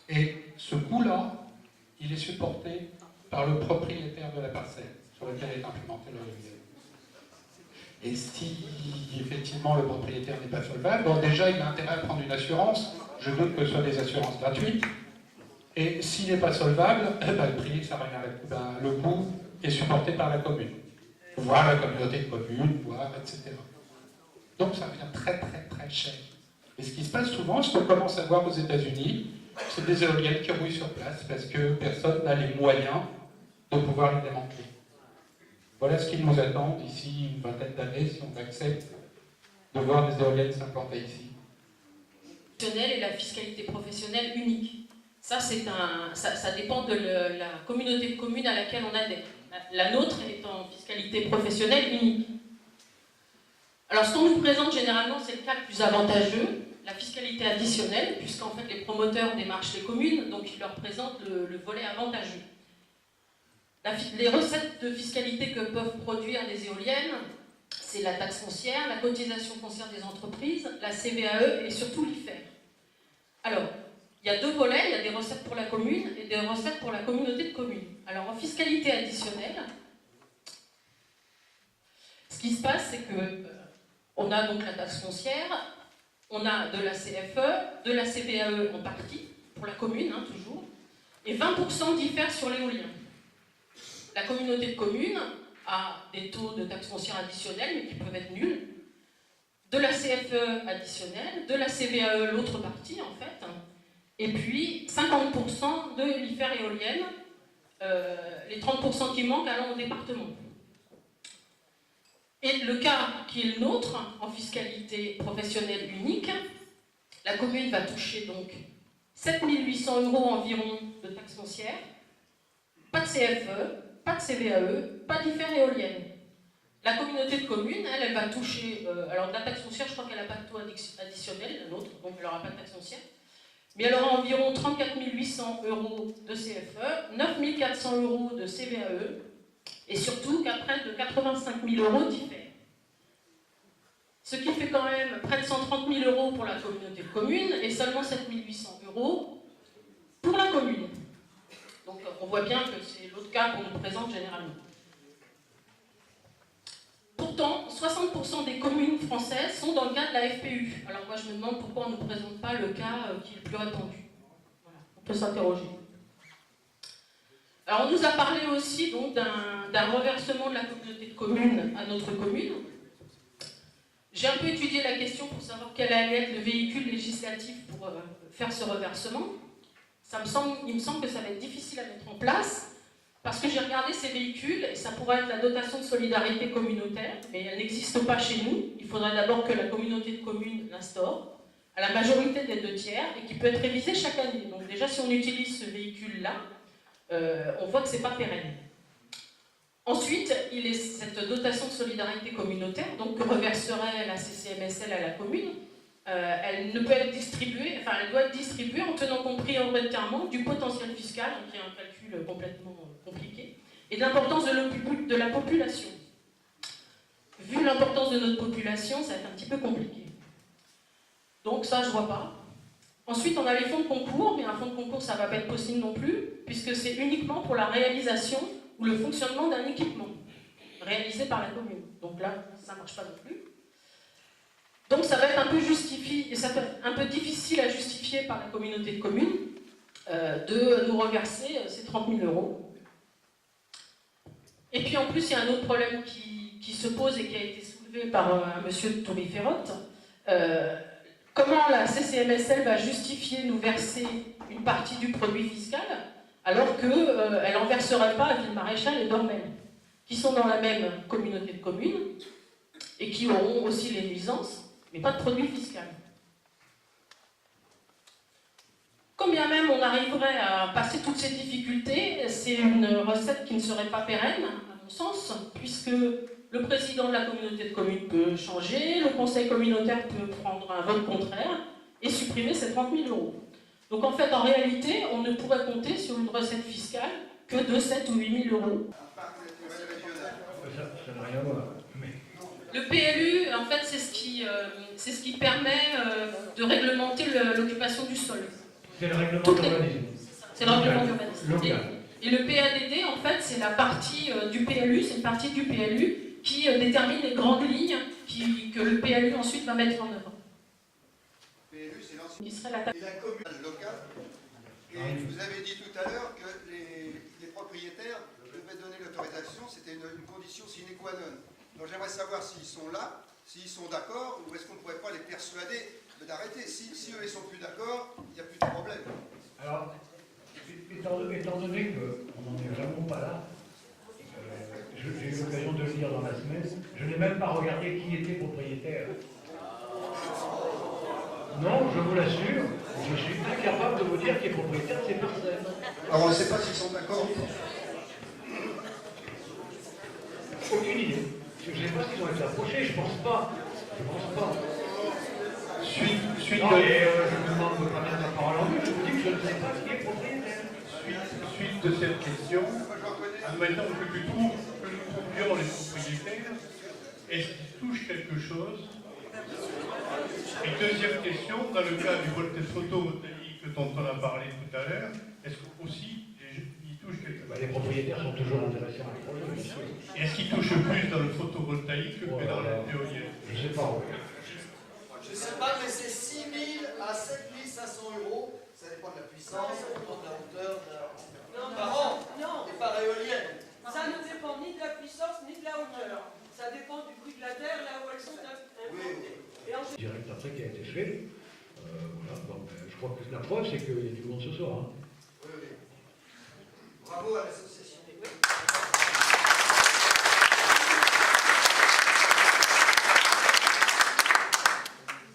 S12: Et ce coût-là, il est supporté par le propriétaire de la parcelle sur laquelle est implémentée l'éolienne. Et si effectivement le propriétaire n'est pas solvable, bon, déjà il a intérêt à prendre une assurance, je doute que ce soit des assurances gratuites, et s'il n'est pas solvable, le prix, ça revient avec le coût est supporté par la commune, voire la communauté de communes, voire etc. Donc ça devient très très très cher. Et ce qui se passe souvent, ce qu'on commence à voir aux États-Unis, c'est des éoliennes qui rouillent sur place parce que personne n'a les moyens de pouvoir les démanteler. Voilà ce qui nous attend d'ici une vingtaine d'années si on accepte de voir des éoliennes s'implanter ici.
S19: Et la fiscalité professionnelle unique. Ça dépend de la communauté de communes à laquelle on adhère. La nôtre est en fiscalité professionnelle unique. Alors ce qu'on nous présente généralement, c'est le cas le plus avantageux, la fiscalité additionnelle, puisqu'en fait les promoteurs démarchent les communes, donc ils leur présentent le volet avantageux. Les recettes de fiscalité que peuvent produire des éoliennes, c'est la taxe foncière, la cotisation foncière des entreprises, la CVAE et surtout l'IFER. Alors, il y a deux volets, il y a des recettes pour la commune et des recettes pour la communauté de communes. Alors en fiscalité additionnelle, ce qui se passe, c'est que on a donc la taxe foncière, on a de la CFE, de la CVAE en partie, pour la commune, hein, toujours, et 20% diffèrent sur l'éolien. La communauté de communes a des taux de taxe foncière additionnelle, mais qui peuvent être nuls, de la CFE additionnelle, de la CVAE, l'autre partie en fait, et puis 50% de l'IFER éolienne, les 30% qui manquent allant au département. Et le cas qui est le nôtre, en fiscalité professionnelle unique, la commune va toucher donc 7 800 € environ de taxes foncières, pas de CFE, pas de CVAE, pas d'IFER éolienne. La communauté de communes, elle va toucher, alors de la taxe foncière, je crois qu'elle n'a pas de taux additionnel, la nôtre, donc elle n'aura pas de taxe foncière, mais elle aura environ 34 800 € de CFE, 9 400 € de CVAE, et surtout qu'à près de 85 000 € d'IFER. Ce qui fait quand même près de 130 000 € pour la communauté de communes et seulement 7 800 € pour la commune. Donc on voit bien que c'est l'autre cas qu'on nous présente généralement. Pourtant, 60% des communes françaises sont dans le cas de la FPU. Alors moi je me demande pourquoi on ne nous présente pas le cas qui est le plus répandu. Voilà, on peut s'interroger. Alors on nous a parlé aussi donc d'un reversement de la communauté de communes à notre commune. J'ai un peu étudié la question pour savoir quel allait être le véhicule législatif pour faire ce reversement. Il me semble que ça va être difficile à mettre en place parce que j'ai regardé ces véhicules et ça pourrait être la dotation de solidarité communautaire, mais elle n'existe pas chez nous. Il faudrait d'abord que la communauté de communes l'instaure à la majorité des 2/3 et qui peut être révisé chaque année. Donc déjà si on utilise ce véhicule-là, on voit que ce n'est pas pérenne. Ensuite, il est cette dotation de solidarité communautaire, donc que reverserait la CCMSL à la commune. Elle ne peut être distribuée, enfin elle doit être distribuée en tenant compte prioritairement du potentiel fiscal, qui est un calcul complètement compliqué, et de l'importance de la population. Vu l'importance de notre population, ça va être un petit peu compliqué. Donc ça, je ne vois pas. Ensuite, on a les fonds de concours, mais un fonds de concours, ça ne va pas être possible non plus, puisque c'est uniquement pour la réalisation ou le fonctionnement d'un équipement réalisé par la commune. Donc là, ça ne marche pas non plus. Donc ça va être un peu difficile à justifier par la communauté de communes de nous reverser ces 30 000 €. Et puis en plus, il y a un autre problème qui se pose et qui a été soulevé par M. Toury-Ferrotte. Comment la CCMSL va justifier nous verser une partie du produit fiscal alors qu'elle n'en verserait pas à Ville-Maréchal et Dormel, qui sont dans la même communauté de communes et qui auront aussi les nuisances, mais pas de produit fiscal. Quand bien même on arriverait à passer toutes ces difficultés, c'est une recette qui ne serait pas pérenne, à mon sens, puisque le président de la communauté de communes peut changer, le conseil communautaire peut prendre un vote contraire et supprimer ces 30 000 €. Donc en fait, en réalité, on ne pourrait compter sur une recette fiscale que de 7 ou 8 000 €.
S6: Ça n'a rien à voir.
S19: Le PLU, en fait, c'est ce qui permet de réglementer l'occupation du sol.
S6: C'est le règlement d'urbanisme.
S19: C'est le règlement d'urbanisme.
S6: Local.
S19: Et le PADD, en fait, c'est la partie du PLU, c'est une partie du PLU qui détermine les grandes lignes que le PLU ensuite va mettre en œuvre.
S15: PLU, c'est l'ancien.
S19: Qui serait la
S15: commune locale. Et vous avez dit tout à l'heure que les propriétaires devaient donner l'autorisation, c'était une condition sine qua non. Donc j'aimerais savoir s'ils sont là, s'ils sont d'accord, ou est-ce qu'on ne pourrait pas les persuader d'arrêter. Si eux ne sont plus d'accord, il n'y a plus de problème.
S6: Alors, étant donné qu'on n'en est vraiment pas là, j'ai eu l'occasion regardé qui était propriétaire. Non, je vous l'assure, je suis incapable de vous dire qui est propriétaire de ces parcelles.
S15: Alors on ne sait pas s'ils sont d'accord.
S6: Aucune idée. Je ne sais pas s'ils ont été approchés, je pense pas. Je pense pas.
S12: Suite
S6: non, mais je ne demande pas bien la parole en vue, je vous dis que je ne sais pas qui est propriétaire.
S12: Suite de cette question, admettons que tu trouves que nous trouvions les propriétaires, est-ce qu'ils touchent quelque chose? Et deuxième question, dans le cas du photovoltaïque dont on a parlé tout à l'heure, est-ce qu'aussi ils touchent quelque chose?
S6: Les propriétaires sont toujours intéressés par le projet, bien sûr.
S12: Et est-ce qu'ils touchent plus dans le photovoltaïque que dans l'éolien?
S6: Je ne sais pas.
S15: Je ne sais pas, mais c'est 6 000 à 7 500 euros. Ça dépend de la puissance, ça dépend de la hauteur, par an, et par éolienne.
S21: Ça ne dépend ni de la puissance ni de la hauteur. Ça dépend du bruit de la terre, là où elles sont implantées.
S6: Direct après qui a été fait. Voilà, bon, je crois que la preuve, c'est qu'il y a du monde ce soir. Hein.
S15: Oui, oui. Bravo à l'association.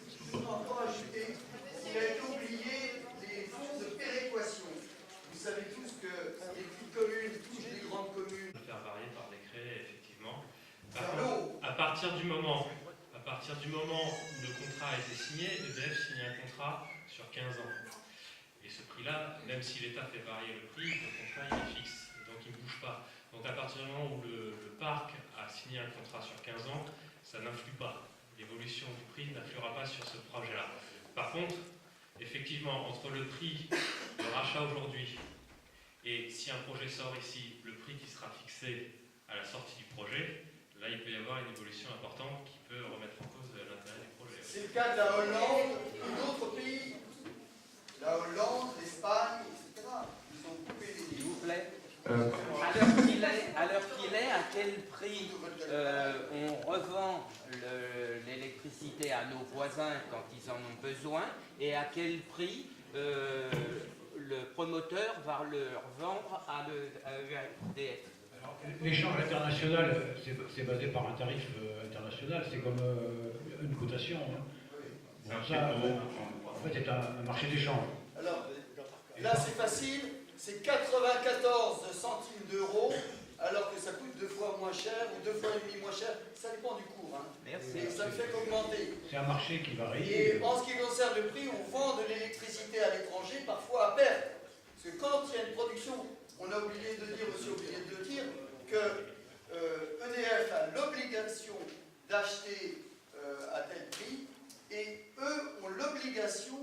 S15: Je voudrais encore ajouter qu'il a été oublié les fonds de péréquation. Vous savez tous que les petites communes touchent les grandes communes.
S9: Faire varier par décret, effectivement. À partir du moment où le contrat a été signé, EDF signe un contrat sur 15 ans. Et ce prix-là, même si l'État fait varier le prix, le contrat il est fixe, et donc il ne bouge pas. Donc à partir du moment où le parc a signé un contrat sur 15 ans, ça n'influe pas. L'évolution du prix n'influera pas sur ce projet-là. Par contre, effectivement, entre le prix de rachat aujourd'hui et si un projet sort ici, le prix qui sera fixé à la sortie du projet, là, il peut y avoir une évolution importante qui peut remettre en cause l'intérêt du projet.
S15: C'est le cas de la Hollande ou d'autres pays. La Hollande, l'Espagne, etc. Ils ont coupé les
S16: S'il vous plaît. À l'heure qu'il est, à quel prix on revend l'électricité à nos voisins quand ils en ont besoin et à quel prix le promoteur va le revendre à EDF?
S6: L'échange international, c'est basé par un tarif international, c'est comme une cotation. Hein. Bon, ça, en fait, c'est un marché d'échange.
S15: Alors, là, c'est facile, c'est 94 centimes d'euros, alors que ça coûte 2 fois moins cher ou 2 fois et demi moins cher. Ça dépend du cours. Hein.
S16: Merci.
S15: Et ça ne fait qu'augmenter.
S6: C'est un marché qui varie.
S15: Et en ce qui concerne le prix, on vend de l'électricité à l'étranger, parfois à perte. Parce que quand il y a une production, on a oublié de dire, aussi oublié de le dire, que EDF a l'obligation d'acheter à tel prix, et eux ont l'obligation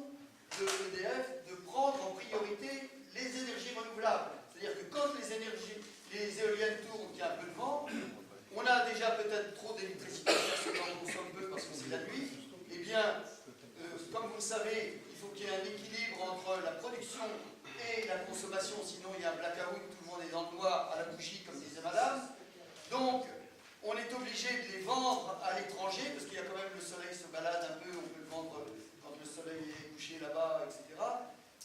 S15: de EDF de prendre en priorité les énergies renouvelables. C'est-à-dire que quand les éoliennes tournent, qu'il y a un peu de vent, on a déjà peut-être trop d'électricité, parce qu'on consomme peu parce que c'est la nuit. Eh bien, comme vous le savez, il faut qu'il y ait un équilibre entre la production et la consommation, sinon il y a un blackout, tout le monde est dans le noir à la bougie, comme disait madame. Donc, on est obligé de les vendre à l'étranger, parce qu'il y a quand même le soleil se balade un peu, on peut le vendre quand le soleil est couché là-bas, etc.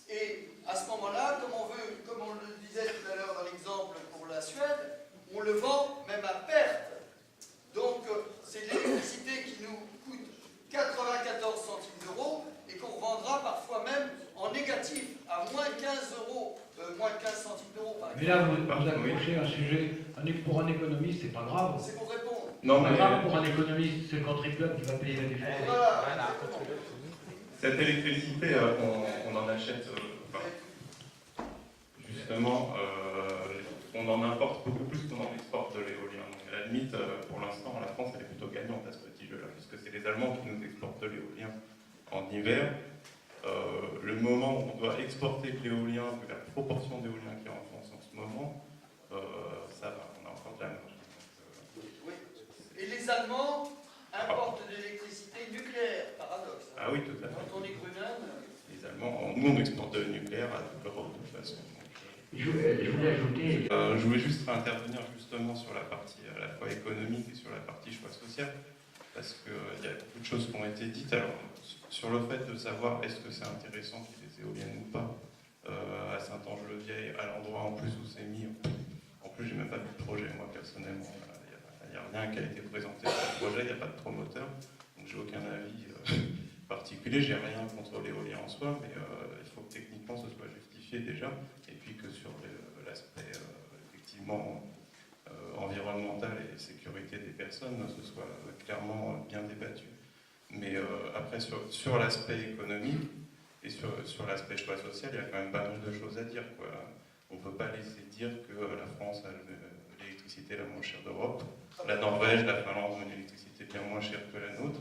S15: Et à ce moment-là, comme on le disait tout à l'heure dans l'exemple pour la Suède, on le vend même à perte. Donc, c'est l'électricité qui nous coûte 94 centimes d'euros et qu'on revendra parfois même en négatif, à moins 15 euros, moins 15 centimes d'euros par exemple.
S6: Mais là, vous approchez un sujet, pour un économiste, c'est pas grave.
S15: C'est pour répondre.
S6: Non, mais grave pour un économiste, c'est le contribuable qui va payer la différence.
S15: Voilà.
S22: Cette électricité, on en achète, justement, on en importe beaucoup plus qu'on en exporte de l'éolien. Donc à la limite, pour l'instant, la France, elle est plutôt gagnante à ce petit jeu-là, puisque c'est les Allemands qui nous exportent de l'éolien en hiver. Le moment où on doit exporter de l'éolien, vu la proportion d'éolien qu'il y a en France en ce moment, ça va, on a encore de la marge.
S15: Oui. Et les Allemands importent de l'électricité nucléaire, paradoxe.
S22: Ah oui, tout à fait.
S15: Quand on est Grünen...
S22: Les Allemands, nous on exporte de nucléaire à toute l'Europe de toute façon.
S6: Je voulais ajouter...
S22: je voulais juste intervenir justement sur la partie à la fois économique et sur la partie choix social, parce qu'il y a beaucoup de choses qui ont été dites. Alors, sur le fait de savoir est-ce que c'est intéressant qu'il y ait des éoliennes ou pas, à Saint-Ange-le-Vieil, à l'endroit en plus où c'est mis, en plus j'ai même pas vu de projet moi personnellement, il n'y a rien qui a été présenté sur le projet, il n'y a pas de promoteur, donc j'ai aucun avis particulier, j'ai rien contre l'éolien en soi, mais il faut que techniquement ce soit justifié déjà, et puis que sur l'aspect effectivement environnemental et sécurité des personnes, ce soit clairement bien débattu. Mais après, sur l'aspect économique et sur l'aspect choix social, il y a quand même pas mal de choses à dire, quoi. On ne peut pas laisser dire que la France a l'électricité la moins chère d'Europe, la Norvège, la Finlande ont une électricité bien moins chère que la nôtre.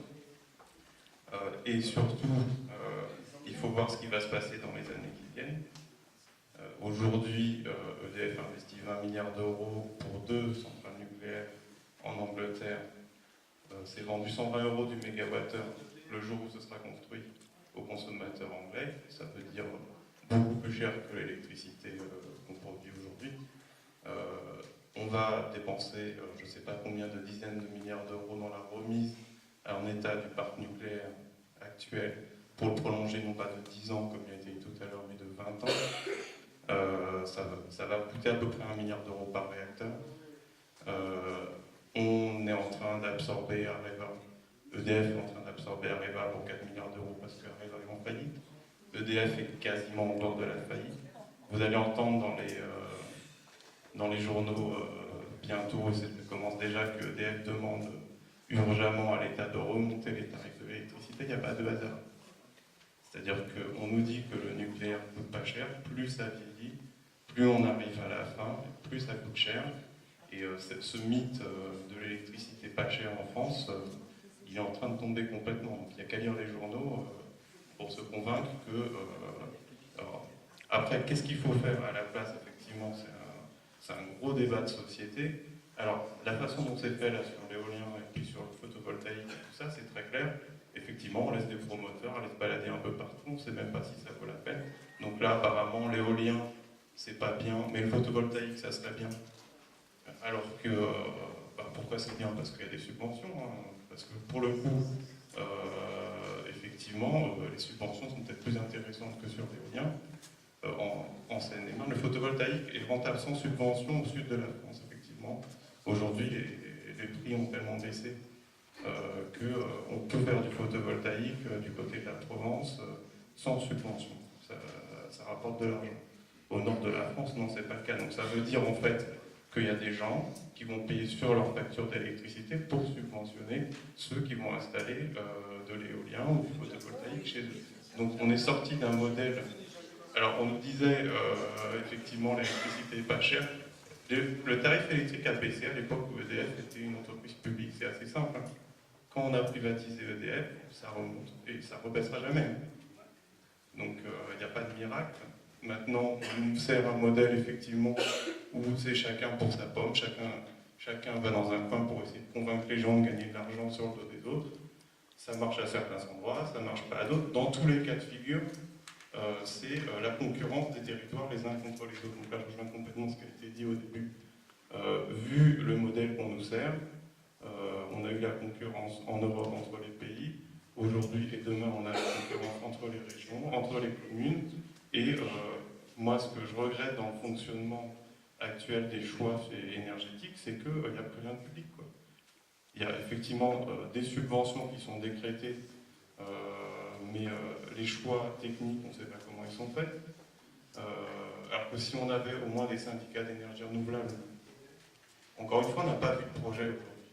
S22: Et surtout, il faut voir ce qui va se passer dans les années qui viennent. Aujourd'hui, EDF investit 20 milliards d'euros pour 2 centrales nucléaires en Angleterre. C'est vendu 120 € du mégawattheure le jour où ce sera construit aux consommateurs anglais. Ça veut dire beaucoup plus cher que l'électricité qu'on produit aujourd'hui. On va dépenser, je ne sais pas combien de dizaines de milliards d'euros dans la remise en état du parc nucléaire actuel pour le prolonger non pas de 10 ans comme il a été dit tout à l'heure, mais de 20 ans. Ça va coûter à peu près 1 milliard d'euros par réacteur. On est en train d'absorber Areva. EDF est en train d'absorber Areva pour 4 milliards d'euros parce qu'Areva est en faillite. EDF est quasiment au bord de la faillite. Vous allez entendre dans les journaux bientôt, et ça commence déjà, que EDF demande urgemment à l'État de remonter les tarifs de l'électricité. Il n'y a pas de hasard. C'est-à-dire qu'on nous dit que le nucléaire ne coûte pas cher, plus ça vieillit, plus on arrive à la fin, plus ça coûte cher. Et ce mythe de l'électricité pas chère en France, il est en train de tomber complètement. Donc il n'y a qu'à lire les journaux pour se convaincre que... après, qu'est-ce qu'il faut faire à la place? Effectivement, c'est un gros débat de société. Alors, la façon dont c'est fait là sur l'éolien et puis sur le photovoltaïque et tout ça, c'est très clair. Effectivement, on laisse des promoteurs aller se balader un peu partout, on ne sait même pas si ça vaut la peine. Donc là, apparemment, l'éolien, c'est pas bien, mais le photovoltaïque, ça serait bien. Alors que, pourquoi c'est bien? Parce qu'il y a des subventions. Hein. Parce que pour le coup, effectivement, les subventions sont peut-être plus intéressantes que sur l'éolien. En Seine-et-Marne, le photovoltaïque est rentable sans subvention au sud de la France, effectivement. Aujourd'hui, les prix ont tellement baissé qu'on peut faire du photovoltaïque du côté de la Provence sans subvention. Ça rapporte de l'argent. Au nord de la France, non, c'est pas le cas. Donc ça veut dire en fait qu'il y a des gens qui vont payer sur leur facture d'électricité pour subventionner ceux qui vont installer de l'éolien ou du photovoltaïque chez eux. Donc on est sorti d'un modèle. Alors on nous disait effectivement l'électricité n'est pas chère. Le tarif électrique a baissé à l'époque où EDF était une entreprise publique. C'est assez simple. Hein. Quand on a privatisé EDF, ça remonte et ça ne rebaissera jamais. Donc il n'y a pas de miracle. Maintenant, on nous sert un modèle effectivement où c'est chacun pour sa pomme, chacun va dans un coin pour essayer de convaincre les gens de gagner de l'argent sur le dos des autres. Ça marche à certains endroits, ça ne marche pas à d'autres. Dans tous les cas de figure, c'est la concurrence des territoires les uns contre les autres. Donc là, je rejoins complètement ce qui a été dit au début. Vu le modèle qu'on nous sert, on a eu la concurrence en Europe entre les pays. Aujourd'hui et demain, on a la concurrence entre les régions, entre les communes. Et moi, ce que je regrette dans le fonctionnement actuel des choix énergétiques, c'est qu'il n'y a plus rien de public, quoi. Il y a effectivement des subventions qui sont décrétées, mais les choix techniques, on ne sait pas comment ils sont faits. Alors que si on avait au moins des syndicats d'énergie renouvelable, encore une fois, on n'a pas vu de projet aujourd'hui.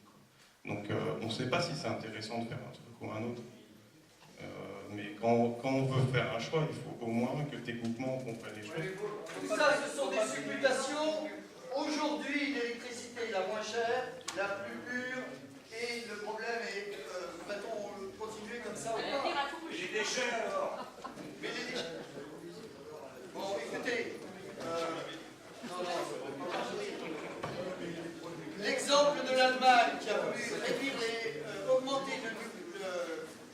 S22: Donc on ne sait pas si c'est intéressant de faire un truc ou un autre. Mais quand on veut faire un choix, il faut au moins que techniquement on comprenne les choses.
S15: Tout ça, ce sont des supputations. Aujourd'hui, l'électricité est la moins chère, la plus pure, et le problème est, va-t-on continuer comme ça ou pas?
S21: Les déchets alors.
S15: Mais les déchets. Bon, écoutez, l'exemple de l'Allemagne qui a voulu augmenter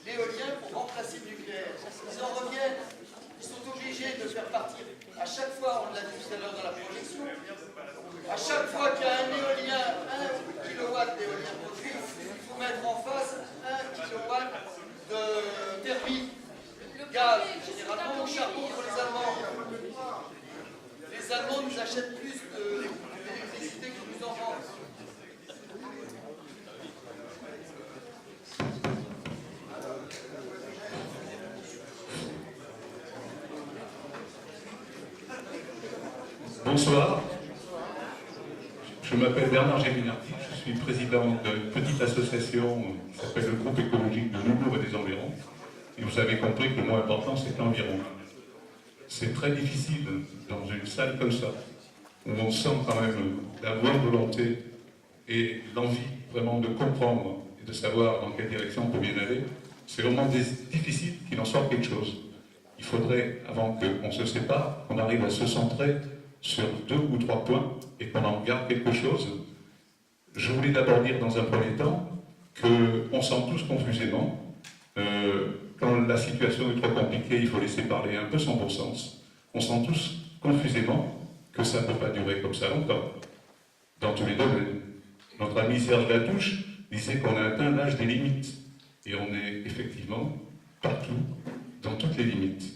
S15: l'éolien pour remplacer le nucléaire. Ils en reviennent, ils sont obligés de faire partir. À chaque fois, on l'a dit tout à l'heure dans la projection, à chaque fois qu'il y a un éolien, 1 kW d'éolien produit, il faut mettre en face 1 kW de thermique, gaz, généralement au charbon pour les Allemands. Les Allemands nous achètent plus d'électricité qu'ils nous en vendent.
S22: Bonsoir. Je m'appelle Bernard Géminardi, je suis président d'une petite association qui s'appelle le groupe écologique de Nemours et des environs. Et vous avez compris que le mot important, c'est l'environ. C'est très difficile dans une salle comme ça, où on sent quand même la bonne volonté et l'envie vraiment de comprendre et de savoir dans quelle direction on peut bien aller. C'est vraiment difficile qu'il en sorte quelque chose. Il faudrait, avant qu'on se sépare, qu'on arrive à se centrer sur 2 ou 3 points et qu'on en garde quelque chose. Je voulais d'abord dire dans un premier temps qu'on sent tous confusément, quand la situation est trop compliquée, il faut laisser parler un peu son bon sens. On sent tous confusément que ça ne peut pas durer comme ça longtemps, dans tous les domaines. Notre ami Serge Latouche disait qu'on a atteint l'âge des limites, et on est effectivement partout, dans toutes les limites.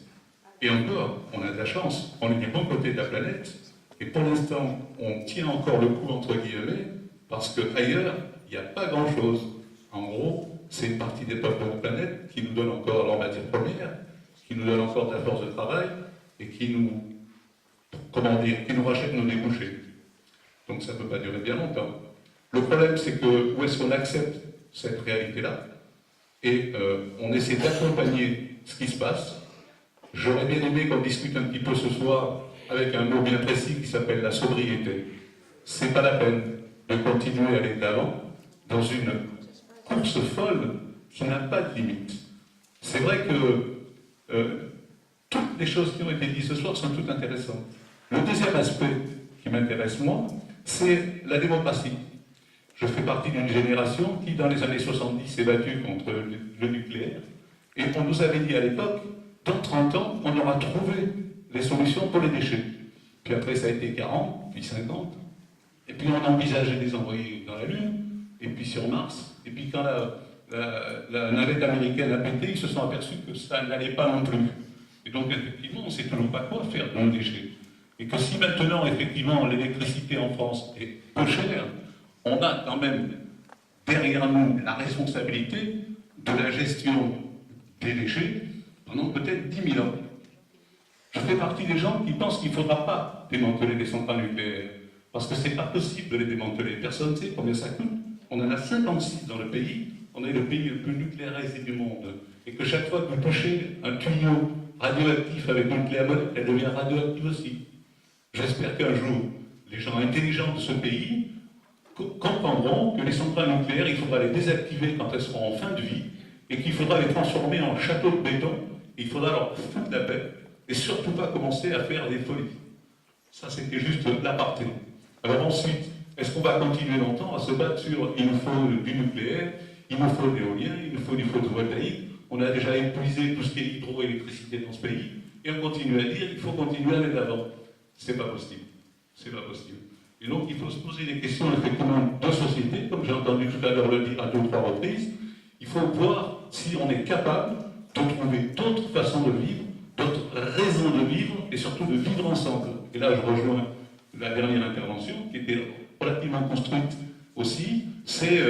S22: Et encore, on a de la chance, on est du bon côté de la planète, et pour l'instant, on tient encore le coup entre guillemets, parce qu'ailleurs, il n'y a pas grand-chose. En gros, c'est une partie des peuples de la planète qui nous donne encore leur matière première, qui nous donne encore de la force de travail, et qui nous, qui nous rachète nos débouchés. Donc ça ne peut pas durer bien longtemps. Le problème, c'est que où est-ce qu'on accepte cette réalité-là, et on essaie d'accompagner ce qui se passe. J'aurais bien aimé qu'on discute un petit peu ce soir avec un mot bien précis qui s'appelle la sobriété. C'est pas la peine de continuer à aller de l'avant dans une course folle qui n'a pas de limite. C'est vrai que toutes les choses qui ont été dites ce soir sont toutes intéressantes. Le deuxième aspect qui m'intéresse moi, c'est la démocratie. Je fais partie d'une génération qui, dans les années 70, s'est battue contre le nucléaire. Et on nous avait dit à l'époque, dans 30 ans, on aura trouvé les solutions pour les déchets. Puis après, ça a été 40, puis 50. Et puis on envisageait de les envoyer dans la Lune, et puis sur Mars. Et puis quand la navette américaine a pété, ils se sont aperçus que ça n'allait pas non plus. Et donc, effectivement, on ne sait toujours pas quoi faire dans les déchets. Et que si maintenant, effectivement, l'électricité en France est peu chère, on a quand même derrière nous la responsabilité de la gestion des déchets pendant peut-être 10 000 ans. Je fais partie des gens qui pensent qu'il ne faudra pas démanteler les centrales nucléaires, parce que ce n'est pas possible de les démanteler. Personne ne sait combien ça coûte. On en a 56 dans le pays, on est le pays le plus nucléarisé du monde. Et que chaque fois que vous touchez un tuyau radioactif avec une clé à molette, elle devient radioactive aussi. J'espère qu'un jour, les gens intelligents de ce pays comprendront que les centrales nucléaires, il faudra les désactiver quand elles seront en fin de vie, et qu'il faudra les transformer en châteaux de béton, et il faudra leur foutre la paix, et surtout pas commencer à faire des folies. Ça, c'était juste l'aparté. Alors ensuite, est-ce qu'on va continuer longtemps à se battre sur il nous faut du nucléaire, il nous faut de l'éolien, il nous faut du photovoltaïque, on a déjà épuisé tout ce qui est hydroélectricité dans ce pays, et on continue à dire qu'il faut continuer à aller de l'avant. C'est pas possible. C'est pas possible. Et donc, il faut se poser des questions, effectivement, de société, comme j'ai entendu tout à l'heure le dire à 2 ou 3 reprises. Il faut voir si on est capable de trouver d'autres façons de vivre, d'autres raisons de vivre, et surtout de vivre ensemble. Et là, je rejoins la dernière intervention, qui était relativement construite aussi, c'est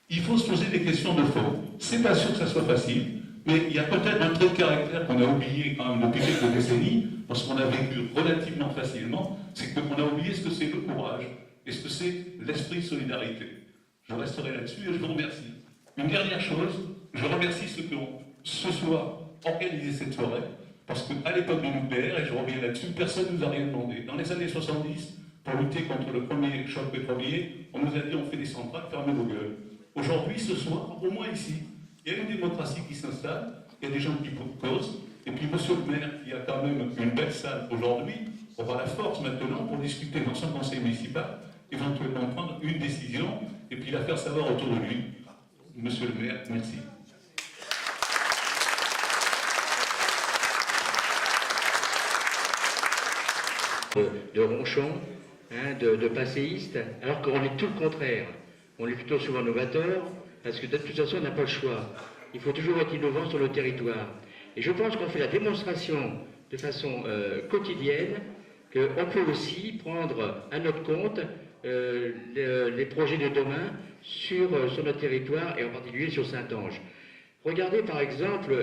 S22: il faut se poser des questions de fond. C'est pas sûr que ça soit facile, mais il y a peut-être un trait de caractère qu'on a oublié quand même depuis quelques décennies, parce qu'on a vécu relativement facilement, c'est qu'on a oublié ce que c'est le courage, et ce que c'est l'esprit de solidarité. Je resterai là-dessus et je vous remercie. Une dernière chose, je remercie ceux qui ont ce soir organisé cette soirée, parce qu'à l'époque du nucléaire, et je reviens là-dessus, personne ne nous a rien demandé. Dans les années 70, pour lutter contre le premier choc pétrolier, on nous a dit on fait des centrales, fermez vos gueules. Aujourd'hui, ce soir, au moins ici, il y a une démocratie qui s'installe, il y a des gens qui posent, et puis monsieur le maire, qui a quand même une belle salle aujourd'hui, aura la force maintenant pour discuter dans son conseil municipal, éventuellement prendre une décision, et puis la faire savoir autour de lui. Monsieur le maire, merci.
S2: De ronchons, de passéistes, alors qu'on est tout le contraire. On est plutôt souvent novateur, parce que de toute façon, on n'a pas le choix. Il faut toujours être innovant sur le territoire. Et je pense qu'on fait la démonstration de façon quotidienne qu'on peut aussi prendre à notre compte les projets de demain sur notre territoire, et en particulier sur Saint-Ange. Regardez par exemple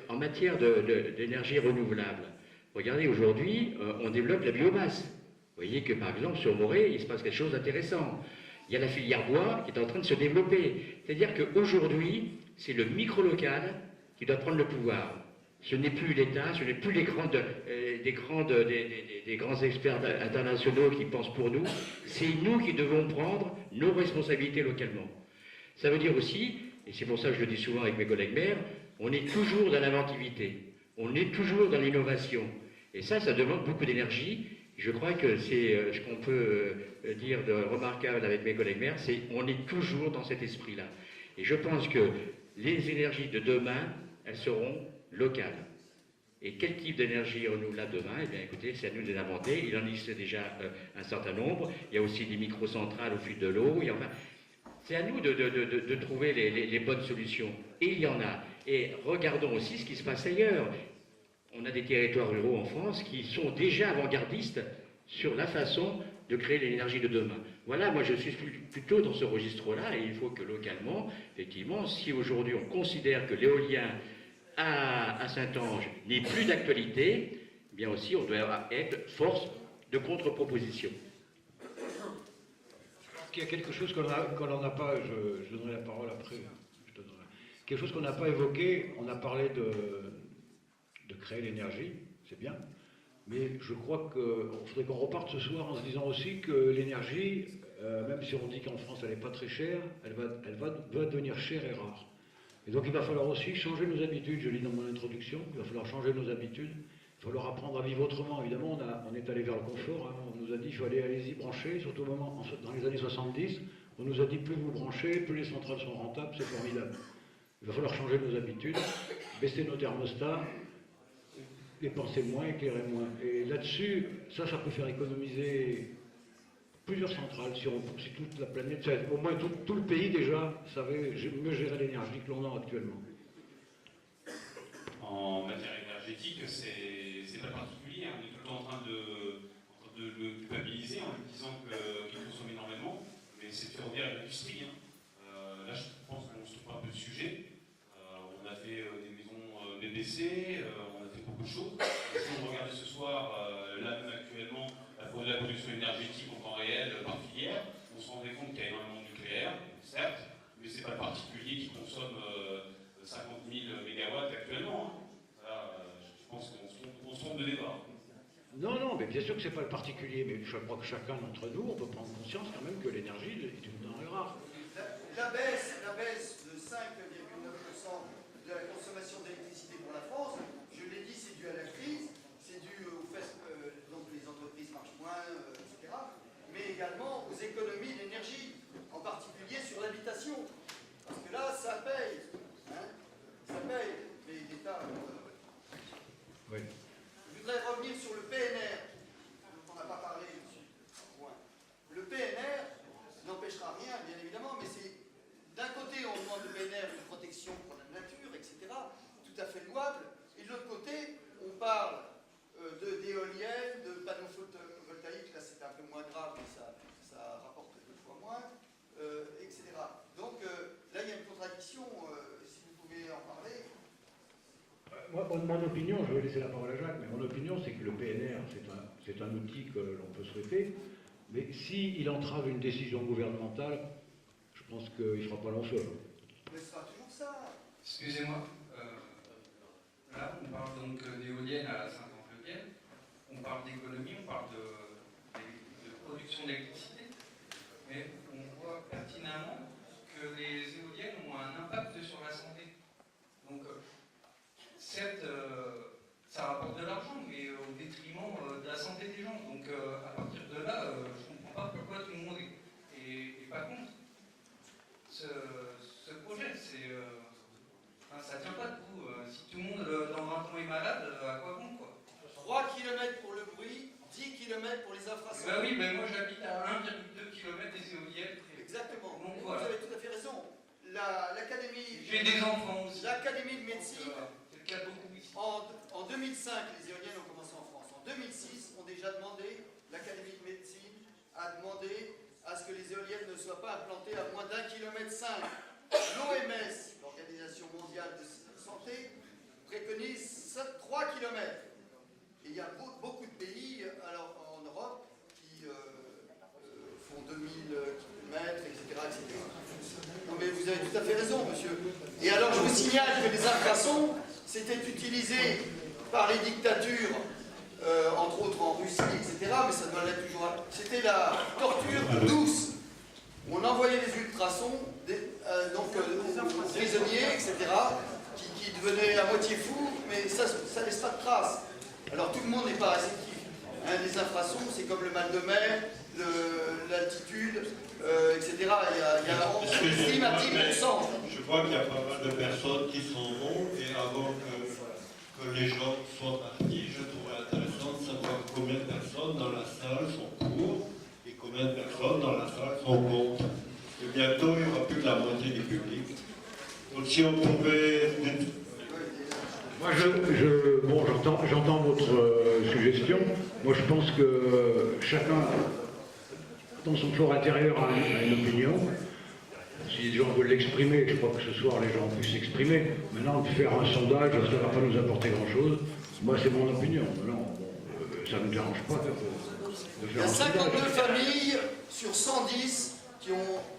S2: en matière d'énergie renouvelable. Regardez, aujourd'hui, on développe la biomasse. voyez que par exemple sur Morée, il se passe quelque chose d'intéressant. Il y a la filière bois qui est en train de se développer. C'est-à-dire qu'aujourd'hui, c'est le micro-local qui doit prendre le pouvoir. Ce n'est plus l'État, ce n'est plus des grands experts internationaux qui pensent pour nous. C'est nous qui devons prendre nos responsabilités localement. Ça veut dire aussi, et c'est pour ça que je le dis souvent avec mes collègues maires, on est toujours dans l'inventivité, on est toujours dans l'innovation. Et ça demande beaucoup d'énergie. Je crois que c'est ce qu'on peut dire de remarquable avec mes collègues maires, c'est on est toujours dans cet esprit-là. Et je pense que les énergies de demain, elles seront locales. Et quel type d'énergie aurons-nous là demain? Eh bien écoutez, c'est à nous de les inventer. Il en existe déjà un certain nombre. Il y a aussi des microcentrales au fil de l'eau. Enfin, c'est à nous de trouver les bonnes solutions. Et il y en a. Et regardons aussi ce qui se passe ailleurs. On a des territoires ruraux en France qui sont déjà avant-gardistes sur la façon de créer l'énergie de demain. Voilà, moi je suis plutôt dans ce registre-là, et il faut que localement, effectivement, si aujourd'hui on considère que l'éolien à Saint-Ange n'est plus d'actualité, eh bien aussi on doit être force de contre-proposition.
S6: Il y a quelque chose qu'on n'a pas, je donnerai la parole après, quelque chose qu'on n'a pas évoqué, on a parlé de créer l'énergie, c'est bien, mais je crois qu'il faudrait qu'on reparte ce soir en se disant aussi que l'énergie, même si on dit qu'en France elle n'est pas très chère, elle va devenir chère et rare. Et donc il va falloir aussi changer nos habitudes, je l'ai dit dans mon introduction, il va falloir changer nos habitudes, il va falloir apprendre à vivre autrement. Évidemment, on est allé vers le confort, hein. On nous a dit qu'il fallait allez-y brancher, surtout au moment, dans les années 70, on nous a dit plus vous branchez, plus les centrales sont rentables, c'est formidable. Il va falloir changer nos habitudes, baisser nos thermostats, dépenser moins, éclairer moins. Et là-dessus, ça peut faire économiser plusieurs centrales, si toute la planète, au moins tout le pays déjà savait mieux gérer l'énergie que l'on a actuellement.
S17: En matière énergétique, c'est pas particulier, on est tout le temps en train de le culpabiliser en lui disant qu'il consomme énormément, mais c'est ferroviaire et l'industrie. Là, je pense qu'on se trouve un peu de sujet. On a fait des maisons BBC, on a fait beaucoup de choses. Si on regarde ce soir, là même actuellement, la production énergétique en temps réel par filière, on se rendait compte qu'il y a énormément de nucléaire, certes, mais c'est pas le particulier qui consomme 50 000 mégawatts actuellement. Je pense qu'on se trompe de débat.
S6: Non, mais bien sûr que c'est pas le particulier, mais je crois que chacun d'entre nous, on peut prendre conscience quand même que l'énergie est une denrée rare.
S15: La baisse de 5,9% de la consommation d'électricité pour la France, je l'ai dit, c'est dû à la crise, c'est dû au fait que donc les entreprises marchent moins, etc., mais également aux économies d'énergie, en particulier sur l'habitation. Parce que là, ça paye. Hein, ça paye. Mais l'État...
S6: Oui.
S15: Je voudrais revenir sur le PNR, dont on n'a pas parlé dessus. Le PNR n'empêchera rien, bien évidemment, mais c'est... D'un côté, on demande au PNR une protection pour la nature, etc., tout à fait louable, et de l'autre côté, on parle d'éoliennes, de panneaux photovoltaïques, là c'est un peu moins grave, mais ça rapporte 2 fois moins, etc. Donc là, il y a une contradiction, si vous pouvez en parler.
S6: Mon opinion, je vais laisser la parole à Jacques, mais mon opinion, c'est que le PNR, c'est un outil que l'on peut souhaiter, mais s'il entrave une décision gouvernementale, je pense qu'il ne fera pas long feu.
S15: Mais ce sera toujours ça.
S1: Excusez-moi, là on parle donc d'éoliennes à Saint-Ange-le-Quai, on parle d'économie, on parle de production d'électricité, mais on voit pertinemment que les éoliennes ont un impact sur la santé. Donc, certes, ça rapporte de l'argent, mais au détriment de la santé des gens. Donc, à partir de là, je ne comprends pas pourquoi tout le monde est pas contre. Ce projet, ça tient pas debout. Si tout le monde dans 20 ans est malade, à quoi bon, quoi?
S15: 3 km pour le bruit, 10 km pour les infrastructures.
S1: Bah oui, mais moi j'habite à 1,2 km des éoliennes.
S15: Exactement.
S1: Donc,
S15: vous
S1: voilà.
S15: avez tout à fait raison. L'Académie...
S1: J'ai des enfants aussi.
S15: L'Académie de médecine...
S1: C'est le cas beaucoup ici.
S15: En 2005, les éoliennes ont commencé en France. En 2006, on a déjà demandé, l'Académie de médecine a demandé à ce que les éoliennes ne soient pas implantées à moins d'1,5 km. L'OMS, l'Organisation mondiale de santé, préconise 3 km. Et il y a beaucoup de pays en Europe qui vous signale que les infrasons, c'était utilisé par les dictatures, entre autres en Russie, etc., mais ça doit l'être toujours. C'était la torture douce. On envoyait des ultrasons, aux prisonniers, etc., qui devenaient à moitié fous, mais ça laisse pas de traces. Alors tout le monde n'est pas réceptif. Les infrasons, c'est comme le mal de mer, l'altitude, etc. Il y a on estime à 10%.
S3: Je crois qu'il y a pas mal de personnes qui s'en vont, et avant que les gens soient partis, je trouverais intéressant de savoir combien de personnes dans la salle sont pour et combien de personnes dans la salle sont contre. Et bientôt, il n'y aura plus que la moitié du public. Donc si on pouvait...
S6: Moi, bon, j'entends votre suggestion. Moi, je pense que chacun, dans son fort intérieur, a une opinion. Si les gens veulent l'exprimer, je crois que ce soir, les gens puissent s'exprimer. Maintenant, de faire un sondage, ça ne va pas nous apporter grand-chose. Moi, c'est mon opinion. Non, ça ne me dérange pas de faire un sondage.
S15: Il y a 52 familles sur 110 qui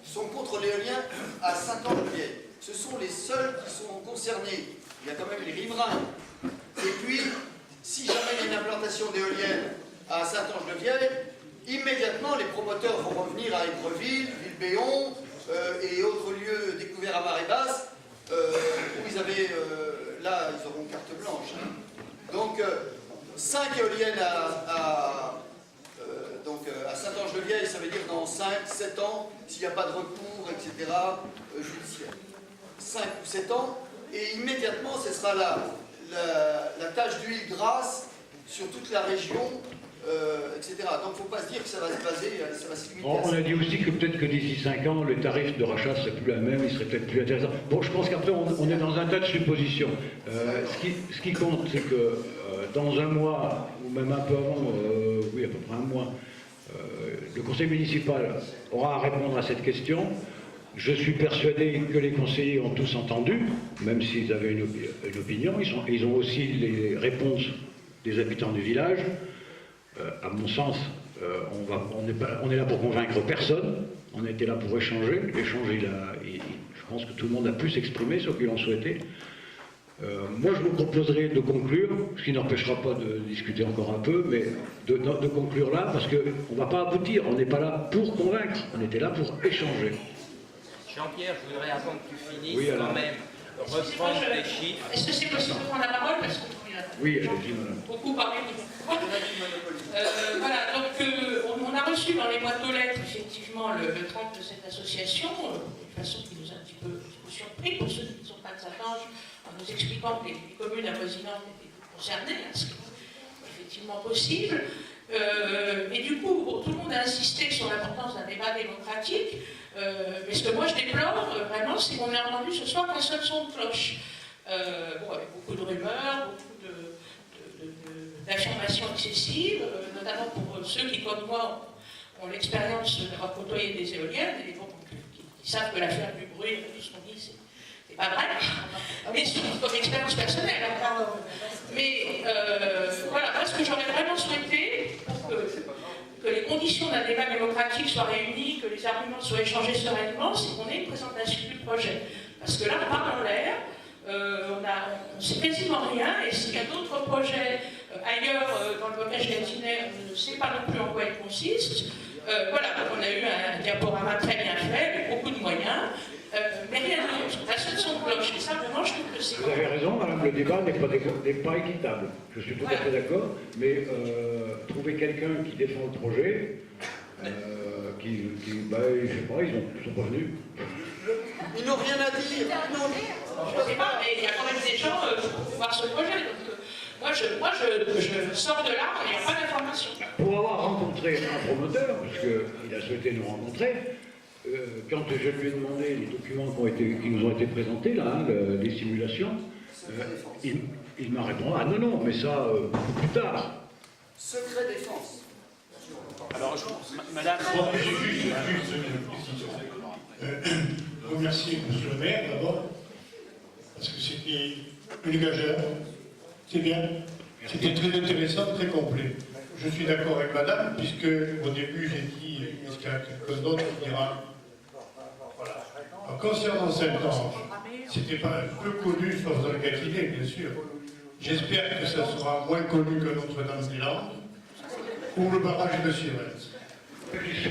S15: sont contre l'éolien à Saint-Ange-de-Vieille. Ce sont les seuls qui sont concernés. Il y a quand même les riverains. Et puis, si jamais il y a une implantation d'éoliennes à Saint-Ange-de-Vieille, immédiatement les promoteurs vont revenir à Égreville, Villebéon et autres lieux découverts à marée basse, où ils avaient, là, ils auront carte blanche. Donc, 5 éoliennes à Saint-Ange-de-Vieille, ça veut dire dans 5-7 ans, s'il n'y a pas de recours, etc., judiciaire. 5 ou 7 ans, et immédiatement, ce sera la tache d'huile grasse sur toute la région, etc. Donc, il ne faut pas se dire que ça va se baser, ça va se limiter à ça.
S6: On a dit aussi que peut-être que d'ici 5 ans, le tarif de rachat ne serait plus la même, il serait peut-être plus intéressant. Bon, je pense qu'après, on est dans un tas de suppositions. Ce qui compte, c'est que dans un mois, ou même un peu avant, oui, à peu près un mois, le conseil municipal aura à répondre à cette question. Je suis persuadé que les conseillers ont tous entendu, même s'ils avaient une opinion. Ils ont aussi les réponses des habitants du village. À mon sens, on est là pour convaincre personne. On était là pour échanger. L'échange, je pense que tout le monde a pu s'exprimer, ceux qui l'ont souhaité. Moi, je vous proposerai de conclure, ce qui n'empêchera pas de discuter encore un peu, mais de conclure là, parce qu'on ne va pas aboutir. On n'est pas là pour convaincre, on était là pour échanger.
S16: Jean-Pierre, je voudrais, avant que tu finisses,
S6: oui,
S16: quand même reprendre les chiffres.
S19: Est-ce que c'est possible de prendre la parole parce que
S6: oui, allez-y, madame.
S19: Beaucoup parlé. Voilà, donc on a reçu dans les boîtes aux lettres, effectivement, le 30 de cette association, de façon qui nous a un petit peu surpris, pour ceux qui ne sont pas de Saint-Ange, en nous expliquant que les communes avoisinantes étaient concernées, ce qui est effectivement possible. Et du coup, bon, tout le monde a insisté sur l'importance d'un débat démocratique. Mais ce que moi je déplore vraiment, c'est qu'on a entendu ce soir qu'un seul son de cloche. Avec beaucoup de rumeurs, beaucoup d'affirmations excessives, notamment pour ceux qui, comme moi, ont l'expérience d'avoir côtoyé des éoliennes, et qui savent que l'affaire du bruit, tout ce qu'on dit, c'est pas vrai, mais c'est comme expérience personnelle. Mais voilà, moi ce que j'aurais vraiment souhaité, pour que les conditions d'un débat démocratique soient réunies, que les arguments soient échangés sereinement, c'est qu'on ait une présentation du projet. Parce que là, on parle en l'air, on ne sait quasiment rien, et s'il y a d'autres projets ailleurs dans le bocage gâtinais, on ne sait pas non plus en quoi ils consistent. Voilà, on a eu un diaporama très bien fait, avec beaucoup de moyens, mais rien d'autre. La seule son de cloche, et ça, vraiment, je trouve que c'est...
S6: Vous avez raison, madame, le débat n'est pas équitable. Je suis tout à fait d'accord, mais trouver quelqu'un qui défend le projet, je sais pas, ils ne sont pas venus.
S15: Ils n'ont rien à dire.
S19: Je ne sais pas, mais il y a quand même des gens pour voir ce projet. Donc, moi, je sors de là, il n'y a pas d'information.
S6: Pour avoir rencontré un promoteur, puisqu'il a souhaité nous rencontrer, quand je lui ai demandé les documents qui nous ont été présentés, là, les simulations, il m'a répondu « Ah non, mais ça, beaucoup plus tard. »
S15: Secret défense.
S4: Alors, madame...
S13: Remercier M. le maire d'abord, parce que c'était une gageure. C'est bien. C'était très intéressant, très complet. Je suis d'accord avec madame, puisque au début j'ai dit, est-ce qu'il y a quelqu'un d'autre qui dira. Voilà. Concernant Saint-Ange, C'était pas peu connu sur le Gâtinais, bien sûr. J'espère que ça sera moins connu que Notre-Dame-des-Landes ou le barrage de Sierentz.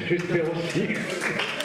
S2: J'espère aussi.